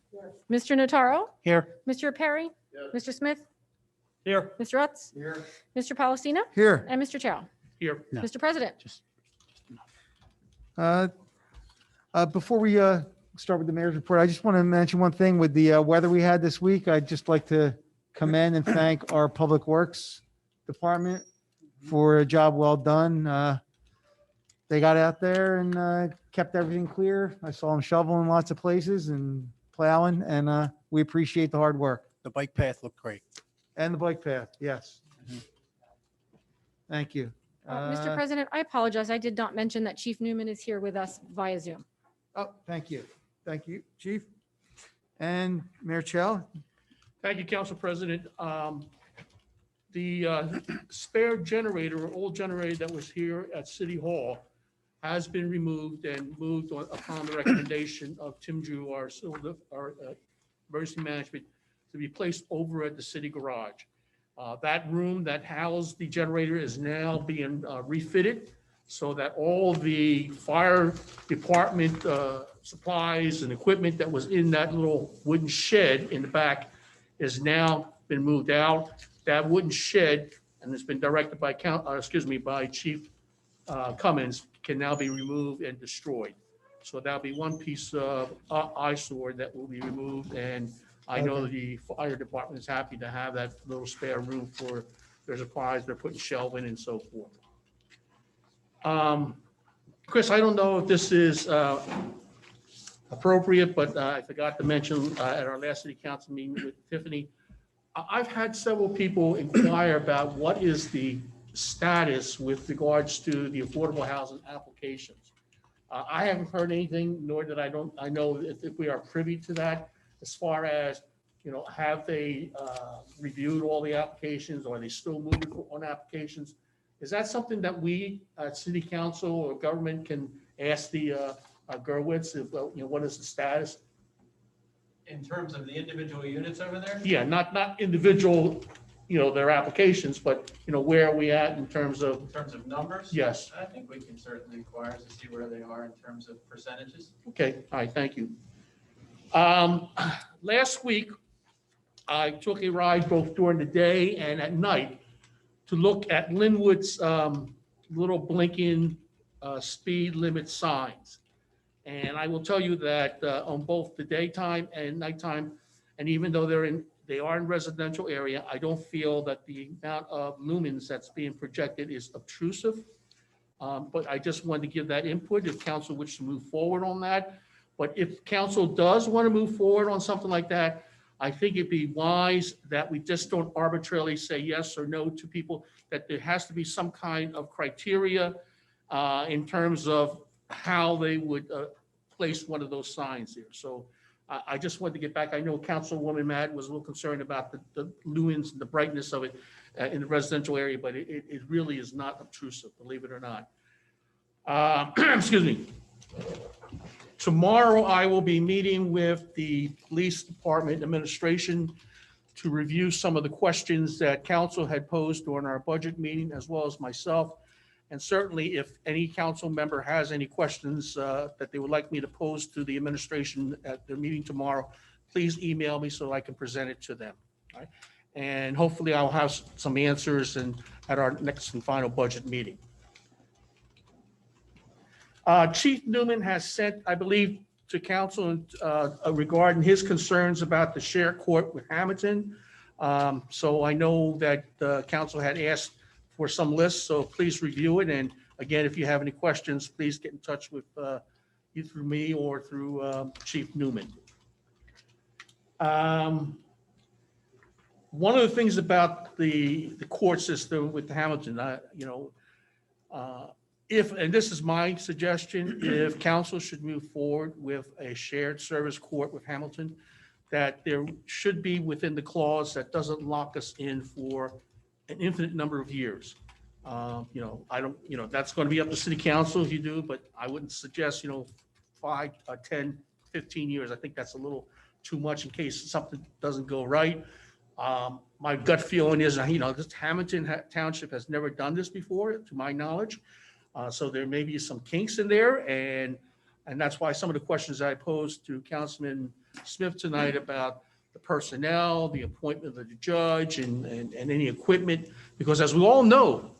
Mr. Notaro? Here. Mr. Perry? Mr. Smith? Here. Mr. Utz? Here. Mr. Palestina? Here. And Mr. Chow? Here. No. Mr. President? Before we start with the mayor's report, I just want to mention one thing with the weather we had this week. I'd just like to commend and thank our Public Works Department for a job well done. They got out there and kept everything clear. I saw them shoveling lots of places and plowing, and we appreciate the hard work. The bike path looked great. And the bike path, yes. Thank you. Mr. President, I apologize. I did not mention that Chief Newman is here with us via Zoom. Oh, thank you. Thank you, Chief. And Mayor Chow? Thank you, Council President. The spare generator, or old generator that was here at City Hall has been removed and moved upon the recommendation of Tim Drew, our emergency management, to be placed over at the city garage. That room that housed the generator is now being refitted so that all the fire department supplies and equipment that was in that little wooden shed in the back is now been moved out. That wooden shed, and it's been directed by by Chief Cummins, can now be removed and destroyed. So that'll be one piece of eyesore that will be removed, and I know the fire department is happy to have that little spare room for their supplies. They're putting shelving and so forth. Chris, I don't know if this is appropriate, but I forgot to mention at our last city council meeting with Tiffany, I've had several people inquire about what is the status with regards to the affordable housing applications. I haven't heard anything, nor did I know if we are privy to that, as far as, have they reviewed all the applications, or are they still moving on applications? Is that something that we at city council or government can ask the Gerwitz, what is the status? In terms of the individual units over there? Yeah, not individual, their applications, but, where are we at in terms of? In terms of numbers? Yes. I think we can certainly inquire to see where they are in terms of percentages. Okay, all right, thank you. Last week, I took a ride both during the day and at night to look at Linwood's little blinking speed limit signs. And I will tell you that on both the daytime and nighttime, and even though they are in residential area, I don't feel that the amount of lumens that's being projected is obtrusive. But I just wanted to give that input if council wishes to move forward on that. But if council does want to move forward on something like that, I think it'd be wise that we just don't arbitrarily say yes or no to people, that there has to be some kind of criteria in terms of how they would place one of those signs there. So I just wanted to get back. I know Councilwoman Mad was a little concerned about the lumens and the brightness of it in the residential area, but it really is not obtrusive, believe it or not. Excuse me. Tomorrow, I will be meeting with the police department administration to review some of the questions that council had posed during our budget meeting, as well as myself. And certainly, if any council member has any questions that they would like me to pose to the administration at their meeting tomorrow, please email me so I can present it to them. All right? And hopefully I'll have some answers at our next and final budget meeting. Chief Newman has sent, I believe, to council regarding his concerns about the share court with Hamilton. So I know that the council had asked for some lists, so please review it. And again, if you have any questions, please get in touch with either through me or through Chief Newman. One of the things about the court system with the Hamilton, and this is my suggestion, if council should move forward with a shared service court with Hamilton, that there should be within the clause that doesn't lock us in for an infinite number of years. I don't, that's going to be up to city council if you do, but I wouldn't suggest, 5, 10, 15 years. I think that's a little too much in case something doesn't go right. My gut feeling is, this Hamilton Township has never done this before, to my knowledge. So there may be some kinks in there, and that's why some of the questions I posed to Councilman Smith tonight about the personnel, the appointment of the judge, and any equipment, because as we all know,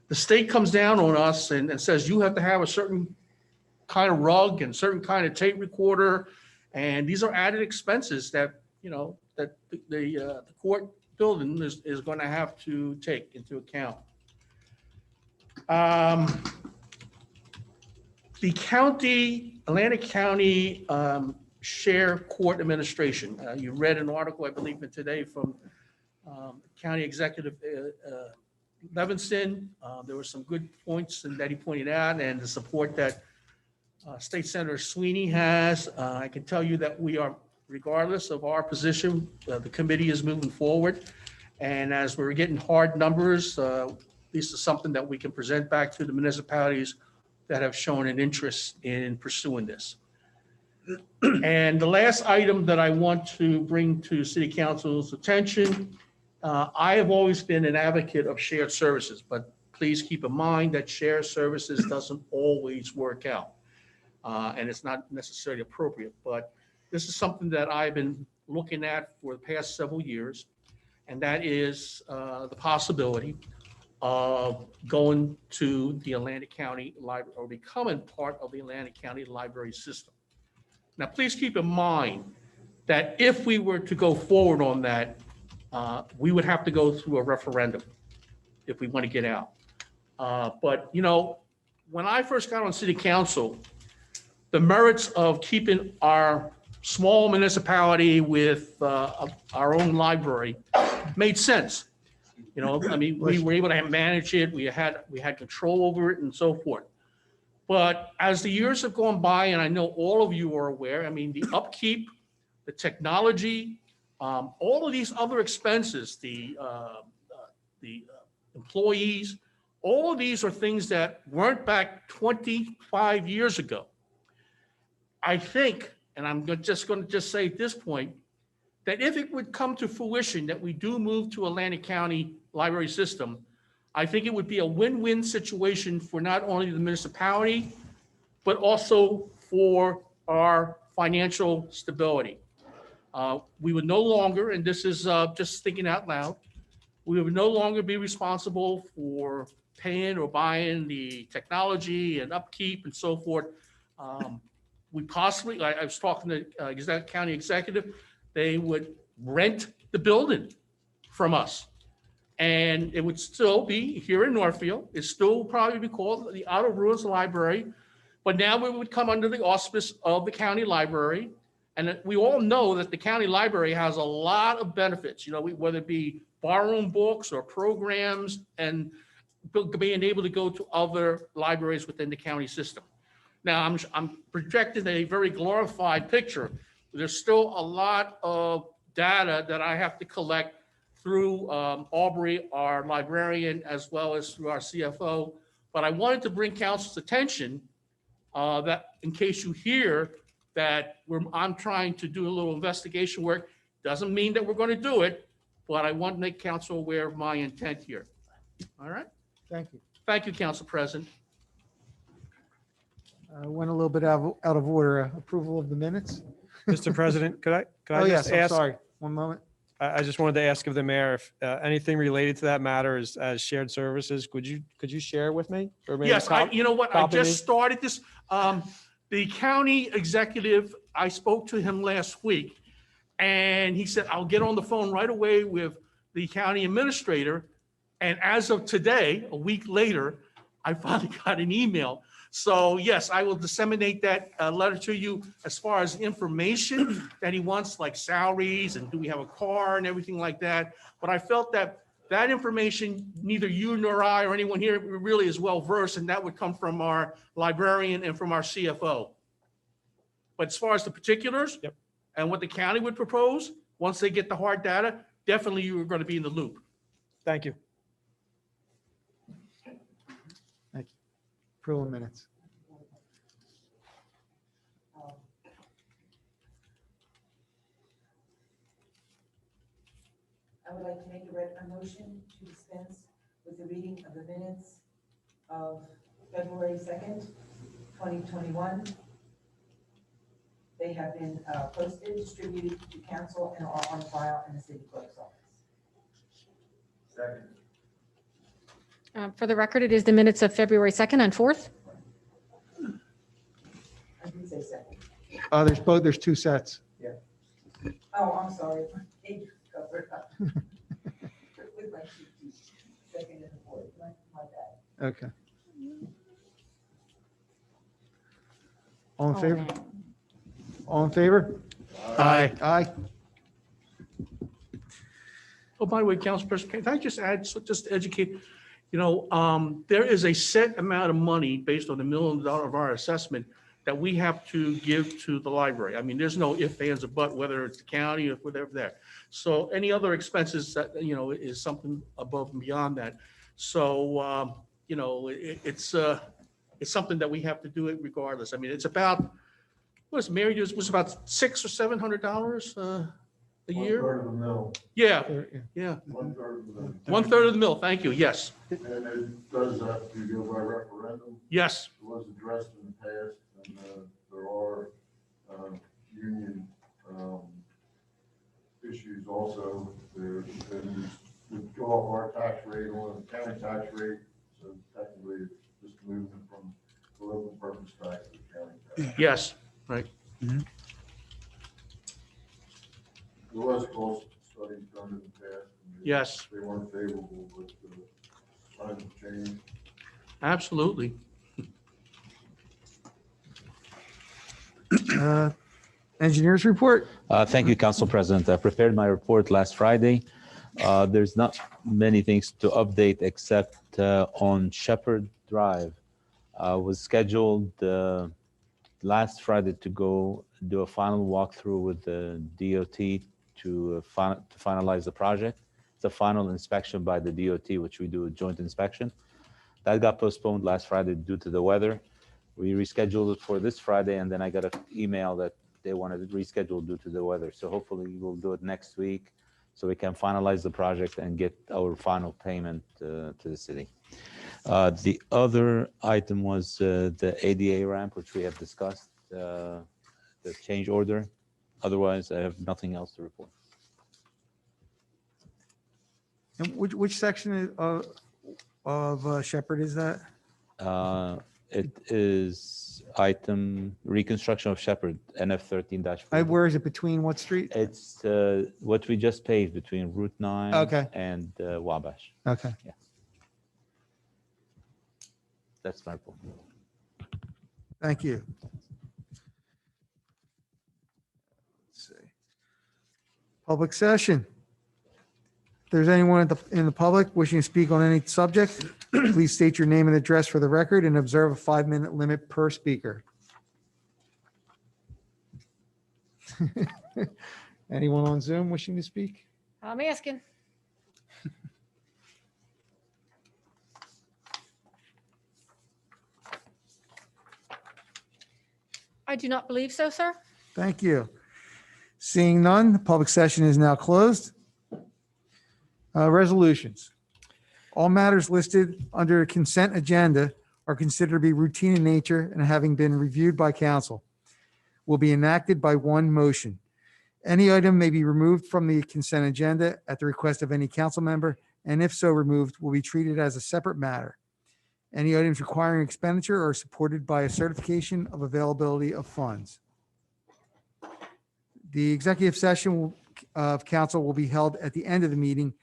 the state comes down on us and says you have to have a certain kind of rug and certain kind of tape recorder, and these are added expenses that that the court building is going to have to take into account. The Atlantic County Share Court Administration. You read an article, I believe, today from County Executive Levinson. There were some good points that he pointed out, and the support that State Senator Sweeney has. I can tell you that we are, regardless of our position, the committee is moving forward. And as we're getting hard numbers, this is something that we can present back to the municipalities that have shown an interest in pursuing this. And the last item that I want to bring to City Council's attention, I have always been an advocate of shared services, but please keep in mind that shared services doesn't always work out. And it's not necessarily appropriate, but this is something that I've been looking at for the past several years, and that is the possibility of going to the Atlantic County Library or becoming part of the Atlantic County Library system. Now, please keep in mind that if we were to go forward on that, we would have to go through a referendum if we want to get out. But, when I first got on city council, the merits of keeping our small municipality with our own library made sense. We were able to manage it. We had control over it and so forth. But as the years have gone by, and I know all of you are aware, the upkeep, the technology, all of these other expenses, the employees, all of these are things that weren't back 25 years ago. I think, and I'm just going to say at this point, that if it would come to fruition that we do move to Atlantic County Library System, I think it would be a win-win situation for not only the municipality, but also for our financial stability. We would no longer, and this is just thinking out loud, we would no longer be responsible for paying or buying the technology and upkeep and so forth. We possibly, I was talking to county executive, they would rent the building from us. And it would still be here in Northfield. It still probably be called the Out of Ruins Library. But now we would come under the auspice of the county library. And we all know that the county library has a lot of benefits, whether it be borrowing books or programs and being able to go to other libraries within the county system. Now, I'm projecting a very glorified picture. There's still a lot of data that I have to collect through Aubrey, our librarian, as well as through our CFO. But I wanted to bring council's attention that in case you hear that I'm trying to do a little investigation work, doesn't mean that we're going to do it, but I want to make council aware of my intent here. All right? Thank you. Thank you, Council President. Went a little bit out of order. Approval of the minutes? Mr. President, could I Oh, yes, just I'm ask? sorry. One moment. I just wanted to ask of the mayor if anything related to that matter is as shared services. Could you share with me? Or maybe Yes, you know what? I copy me? just started this. The county executive, I spoke to him last week, and he said, I'll get on the phone right away with the county administrator. And as of today, a week later, I finally got an email. So yes, I will disseminate that letter to you as far as information that he wants, like salaries and do we have a car and everything like that. But I felt that that information, neither you nor I or anyone here really is well versed, and that would come from our librarian and from our CFO. But as far as the particulars and what the county would propose, once they get the hard data, definitely you are going to be in the loop. Thank you. Approval of minutes. I would like to make a motion to dispense with the reading of the minutes of February 2nd, 2021. They have been posted, distributed to council, and are on file in the city clerk's office. Second. For the record, it is the minutes of February 2nd and 4th. I did say second. There's two sets. Oh, I'm sorry. Page covered up. With my cheat sheet. Second and fourth. My bad. Okay. All in Oh, favor? man. All in favor? Aye. Aye. Oh, by the way, Council President, can I just add, so just to educate, there is a set amount of money based on $1 million of our assessment that we have to give to the library. I mean, there's no ifs, ands, or buts, whether it's the county or whatever there. So any other expenses that, is something above and beyond that. So, it's something that we have to do it regardless. I mean, it's about, what is Mary, it was about $600 or $700 a year? 1/3 of the mill. Yeah, One-third of the mill. 1/3 of the mill. Thank you. Yes. And it does have to go by referendum. Yes. It was addressed in the past, and there are union issues also. And we go off our tax rate on the county tax rate, so technically it's just moving from the local purpose tax to the county tax. Yes. Right. There was cost studies done in the past. And Yes. They weren't favorable, but times have changed. Absolutely. Engineers report? Thank you, Council President. I prepared my report last Friday. There's not many things to update except on Shepherd Drive. Was scheduled last Friday to go do a final walkthrough with the DOT to finalize the project. It's a final inspection by the DOT, which we do a joint inspection. That got postponed last Friday due to the weather. We rescheduled it for this Friday, and then I got an email that they wanted it rescheduled due to the weather. So hopefully we'll do it next week so we can finalize the project and get our final payment to the city. The other item was the ADA ramp, which we have discussed, the change order. Otherwise, I have nothing else to report. And which section of Shepherd is that? It is item reconstruction of Shepherd, NF 13-4. Where is it? Between what street? It's what we just paved between Route 9 Okay. and Wabash. Okay. That's my point. Thank you. Let's see. Public session. If there's anyone in the public wishing to speak on any subject, please state your name and address for the record and observe a 5-minute limit per speaker. Anyone on Zoom wishing to speak? I'm asking. I do not believe so, sir. Thank you. Seeing none, the public session is now closed. Resolutions. All matters listed under the consent agenda are considered to be routine in nature and having been reviewed by council will be enacted by one motion. Any item may be removed from the consent agenda at the request of any council member, and if so removed, will be treated as a separate matter. Any items requiring expenditure are supported by a certification of availability of funds. The executive session of council will be held at the end of the meeting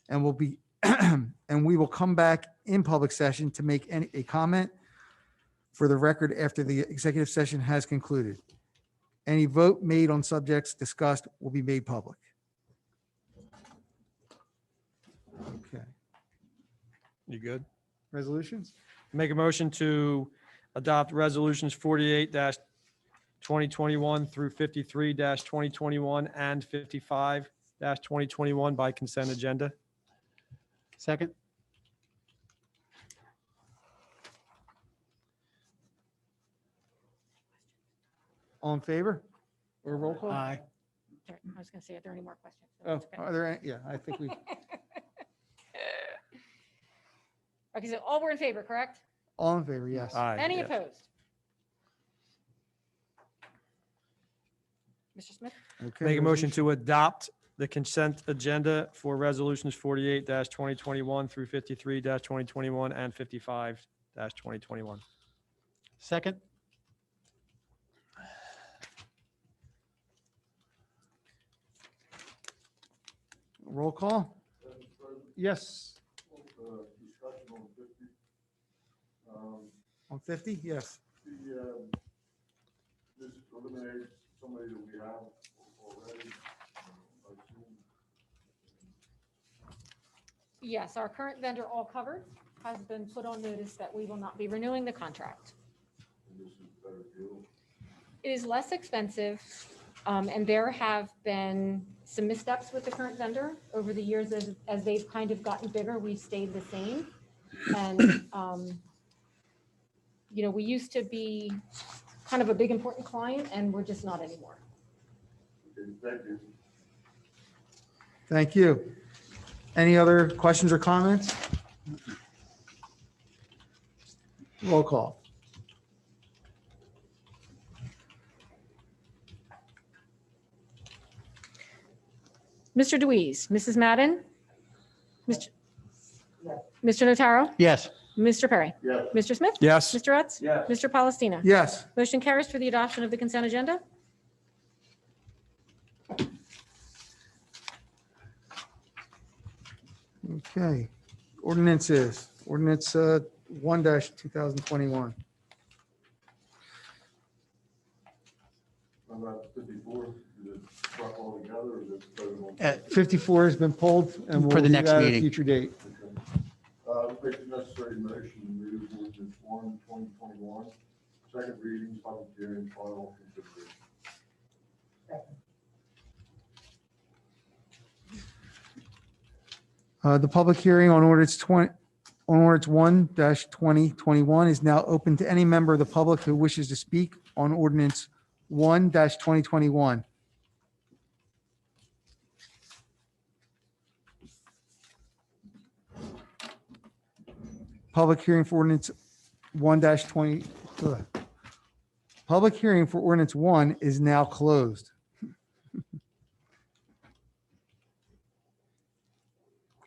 and will be, and we will come back in public session to make a comment for the record after the executive session has concluded. Any vote made on subjects discussed will be made public. Okay. You good? Resolutions? Make a motion to adopt resolutions 48-2021 through 53-2021 and 55-2021 by consent agenda. Second? All in favor? Or roll call? Aye. Sorry, I was going to say, are there any more questions? Oh, That's okay. are there, yeah, I think we, Okay, so all were in favor, correct? all in favor, yes. Aye. Any yes. opposed? Mr. Smith? Okay, Make a motion resolution. to adopt the consent agenda for resolutions 48-2021 through 53-2021 and 55-2021. Second? Roll call? Yes. Discussion on 50. On 50? Yes. This eliminates somebody that we have already. I assume. Yes, our current vendor, All Covered, has been put on notice that we will not be renewing the contract. And this is a better deal. It is less expensive, and there have been some missteps with the current vendor over the years as they've kind of gotten bigger. We've stayed the same. And, you know, we used to be kind of a big, important client, and we're just not anymore. Okay, thank you. Thank you. Any other questions or comments? Roll call. Mr. Deweese, Mrs. Madden? Mr. Notaro? Yes. Mr. Perry? Yes. Mr. Smith? Yes. Mr. Utz? Yes. Mr. Palestina? Yes. Motion carries for the adoption of the consent agenda. Okay. Ordinances. Ordinance 1-2021. How about 54? Is it struck all together or is it voted on? 54 has been pulled and we'll For the do next that at a meeting. future date. Make the necessary motion to move ordinance 1/2021, second reading, public hearing, final consideration. The public hearing on ordinance 1-2021 is now open to any member of the public who wishes to speak on ordinance 1-2021. Public hearing for ordinance 1-20. Public hearing for ordinance 1 is now closed.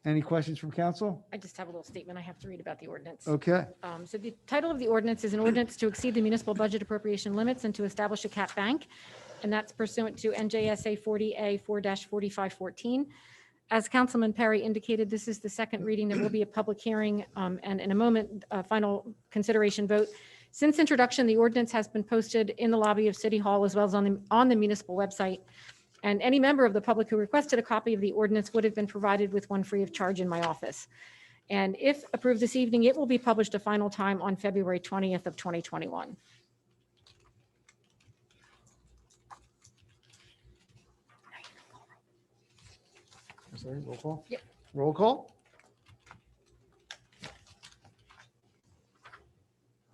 Any questions from council? I just have a little statement I have to read about the ordinance. Okay. So the title of the ordinance is an ordinance to exceed the municipal budget appropriation limits and to establish a cap bank, and that's pursuant to NJSA 40A 4-4514. As Councilman Perry indicated, this is the second reading. There will be a public hearing, and in a moment, a final consideration vote. Since introduction, the ordinance has been posted in the lobby of City Hall as well as on the municipal website. And any member of the public who requested a copy of the ordinance would have been provided with one free of charge in my office. And if approved this evening, it will be published a final time on February 20th of 2021. Sorry, roll call? Yep. Roll call?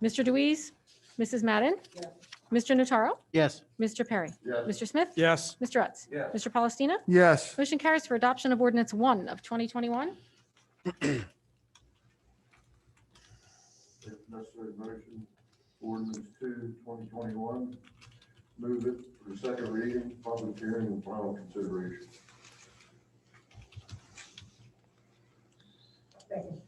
Mr. Deweese, Mrs. Madden, Mr. Notaro, Yes. Mr. Perry, Yes. Mr. Smith, Yes. Mr. Utz, Yes. Mr. Palestina. Yes. Motion carries for adoption of ordinance 1 of 2021. If necessary motion, ordinance 2, 2021, move it for the second reading, public hearing, and final consideration. Second.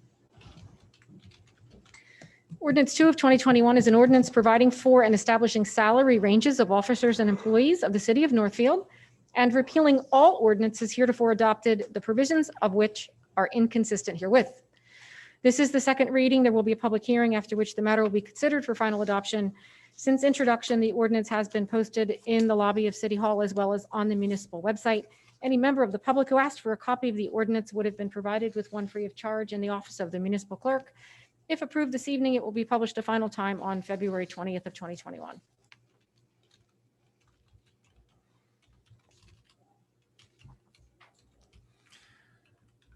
Ordinance 2 of 2021 is an ordinance providing for and establishing salary ranges of officers and employees of the city of Northfield and repealing all ordinances heretofore adopted, the provisions of which are inconsistent herewith. This is the second reading. There will be a public hearing after which the matter will be considered for final adoption. Since introduction, the ordinance has been posted in the lobby of City Hall as well as on the municipal website. Any member of the public who asked for a copy of the ordinance would have been provided with one free of charge in the office of the municipal clerk. If approved this evening, it will be published a final time on February 20th of 2021.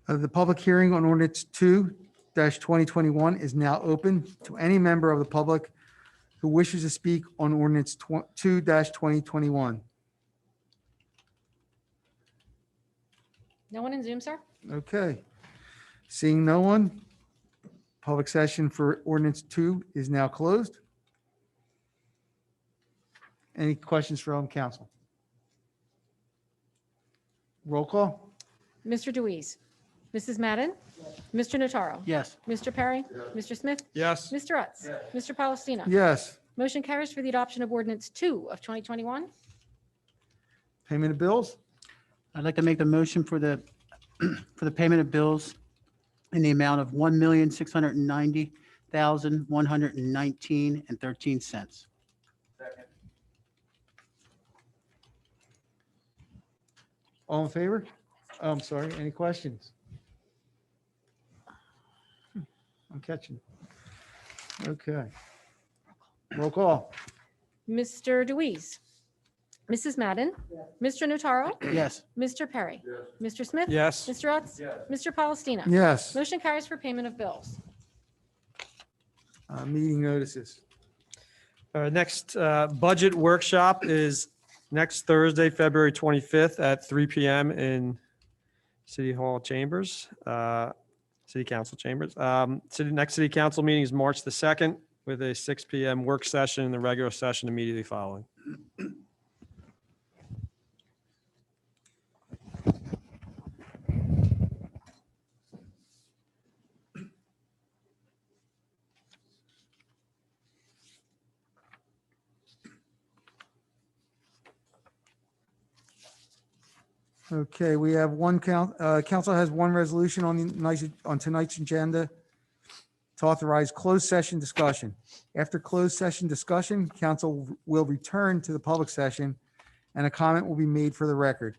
The public hearing on ordinance 2-2021 is now open to any member of the public who wishes to speak on ordinance 2-2021. No one in Zoom, sir? Okay. Seeing no one, public session for ordinance 2 is now closed. Any questions from council? Roll call? Mr. Deweese, Mrs. Madden, Mr. Notaro, Yes. Mr. Perry, Yes. Mr. Smith, Yes. Mr. Utz, Yes. Mr. Palestina. Yes. Motion carries for the adoption of ordinance 2 of 2021. Payment of bills? I'd like to make the motion for the, for the payment of bills in the amount of $1,690,119.13. Second. All in favor? Oh, I'm sorry, any questions? I'm catching. Okay. Roll call? Mr. Deweese, Mrs. Madden, Mr. Notaro, Yes. Mr. Perry, Yes. Mr. Smith, Yes. Mr. Utz, Yes. Mr. Palestina. Yes. Motion carries for payment of bills. Meeting notices. Our next budget workshop is next Thursday, February 25th at 3 p.m. in City Hall chambers, City Council chambers. Next City Council meeting is March the 2nd with a 6 p.m. work session and the regular session immediately following. Okay, we have council has one resolution on tonight's agenda to authorize closed session discussion. After closed session discussion, council will return to the public session and a comment will be made for the record.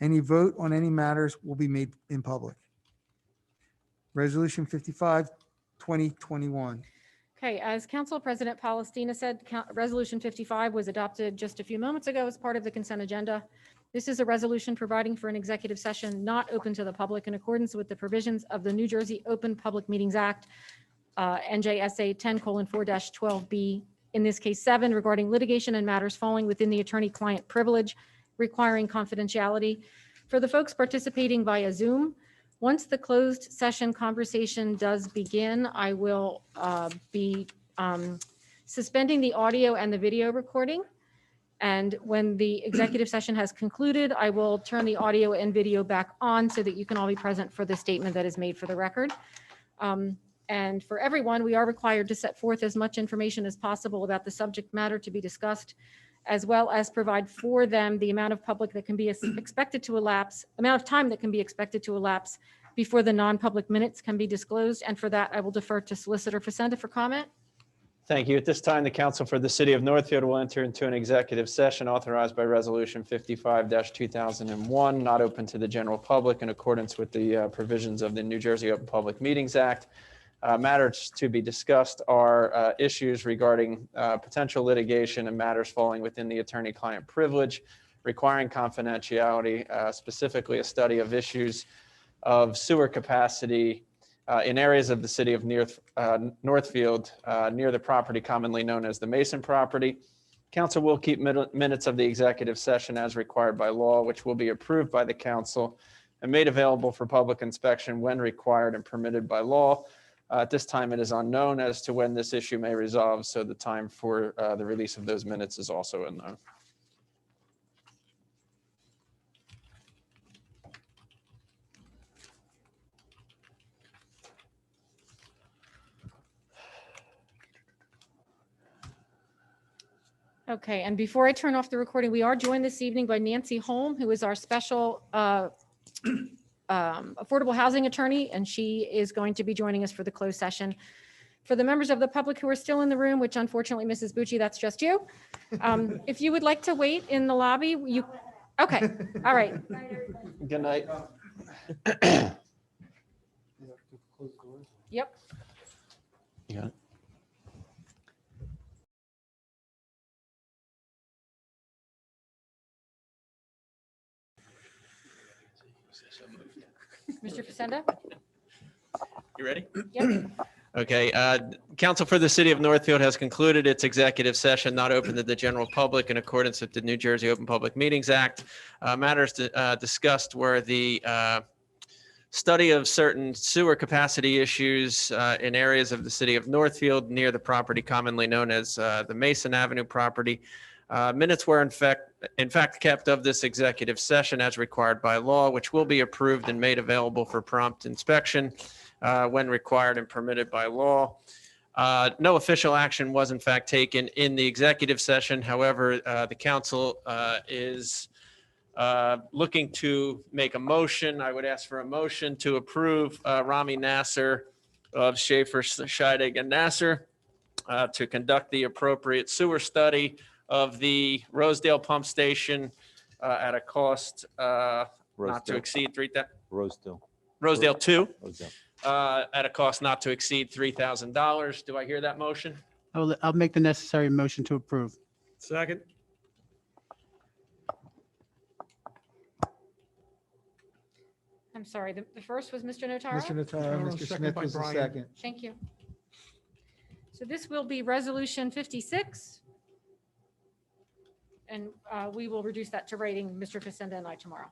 Any vote on any matters will be made in public. Resolution 55, 2021. Okay, as Council President Palestina said, Resolution 55 was adopted just a few moments ago as part of the consent agenda. This is a resolution providing for an executive session not open to the public in accordance with the provisions of the New Jersey Open Public Meetings Act, NJSA 10:4-12B, in this case 7, regarding litigation and matters falling within the attorney-client privilege requiring confidentiality. For the folks participating via Zoom, once the closed session conversation does begin, I will be suspending the audio and the video recording. And when the executive session has concluded, I will turn the audio and video back on so that you can all be present for the statement that is made for the record. And for everyone, we are required to set forth as much information as possible about the subject matter to be discussed, as well as provide for them the amount of public that can be expected to elapse, amount of time that can be expected to elapse before the non-public minutes can be disclosed. And for that, I will defer to Solicitor Facenda for comment. Thank you. At this time, the council for the city of Northfield will enter into an executive session authorized by Resolution 55-2001, not open to the general public in accordance with the provisions of the New Jersey Open Public Meetings Act. Matters to be discussed are issues regarding potential litigation and matters falling within the attorney-client privilege, requiring confidentiality, specifically a study of issues of sewer capacity in areas of the city of Northfield near the property commonly known as the Mason property. Council will keep minutes of the executive session as required by law, which will be approved by the council and made available for public inspection when required and permitted by law. At this time, it is unknown as to when this issue may resolve, so the time for the release of those minutes is also unknown. Okay, and before I turn off the recording, we are joined this evening by Nancy Holm, who is our special affordable housing attorney, and she is going to be joining us for the closed session. For the members of the public who are still in the room, which unfortunately, Mrs. Bucci, that's just you. If you would like to wait in the lobby, you, okay, all right. Good night. Yep. You got it? Mr. Facenda? You ready? Yep. Okay, council for the city of Northfield has concluded its executive session not open to the general public in accordance with the New Jersey Open Public Meetings Act. Matters discussed were the study of certain sewer capacity issues in areas of the city of Northfield near the property commonly known as the Mason Avenue property. Minutes were in fact kept of this executive session as required by law, which will be approved and made available for prompt inspection when required and permitted by law. No official action was in fact taken in the executive session. However, the council is looking to make a motion. I would ask for a motion to approve Rami Nasser of Schaefer, Scheidegg, and Nasser to conduct the appropriate sewer study of the Rosedale pump station at a cost not to Rosedale. exceed Rosedale. Rosedale 2 Rosedale. at a cost not to exceed $3,000. Do I hear that motion? I'll make the necessary motion to approve. Second. I'm sorry, the first was Mr. Notaro? Mr. Notaro, Mr. Second Smith by was the Brian. second. Thank you. So this will be Resolution 56. And we will reduce that to writing, Mr. Facenda and I tomorrow.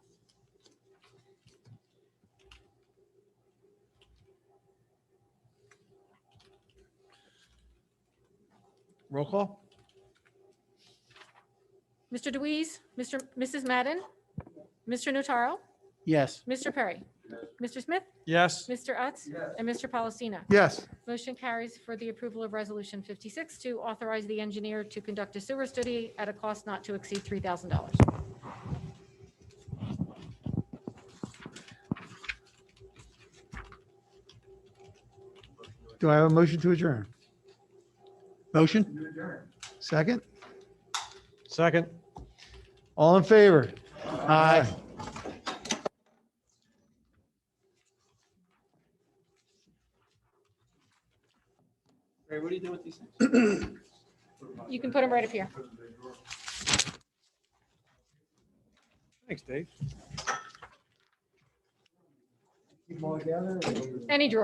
Roll call? Mr. Deweese, Mrs. Madden, Mr. Notaro, Yes. Mr. Perry, Mr. Smith, Yes. Mr. Utz, and Mr. Palestina. Yes. Motion carries for the approval of Resolution 56 to authorize the engineer to conduct a sewer study at a cost not to exceed $3,000. Do I have a motion to adjourn? Motion? Second? Second. All in favor? Aye. Ray, what do you do with these things? You can put them right up here. Thanks, Dave. Keep them all together? Any drawer.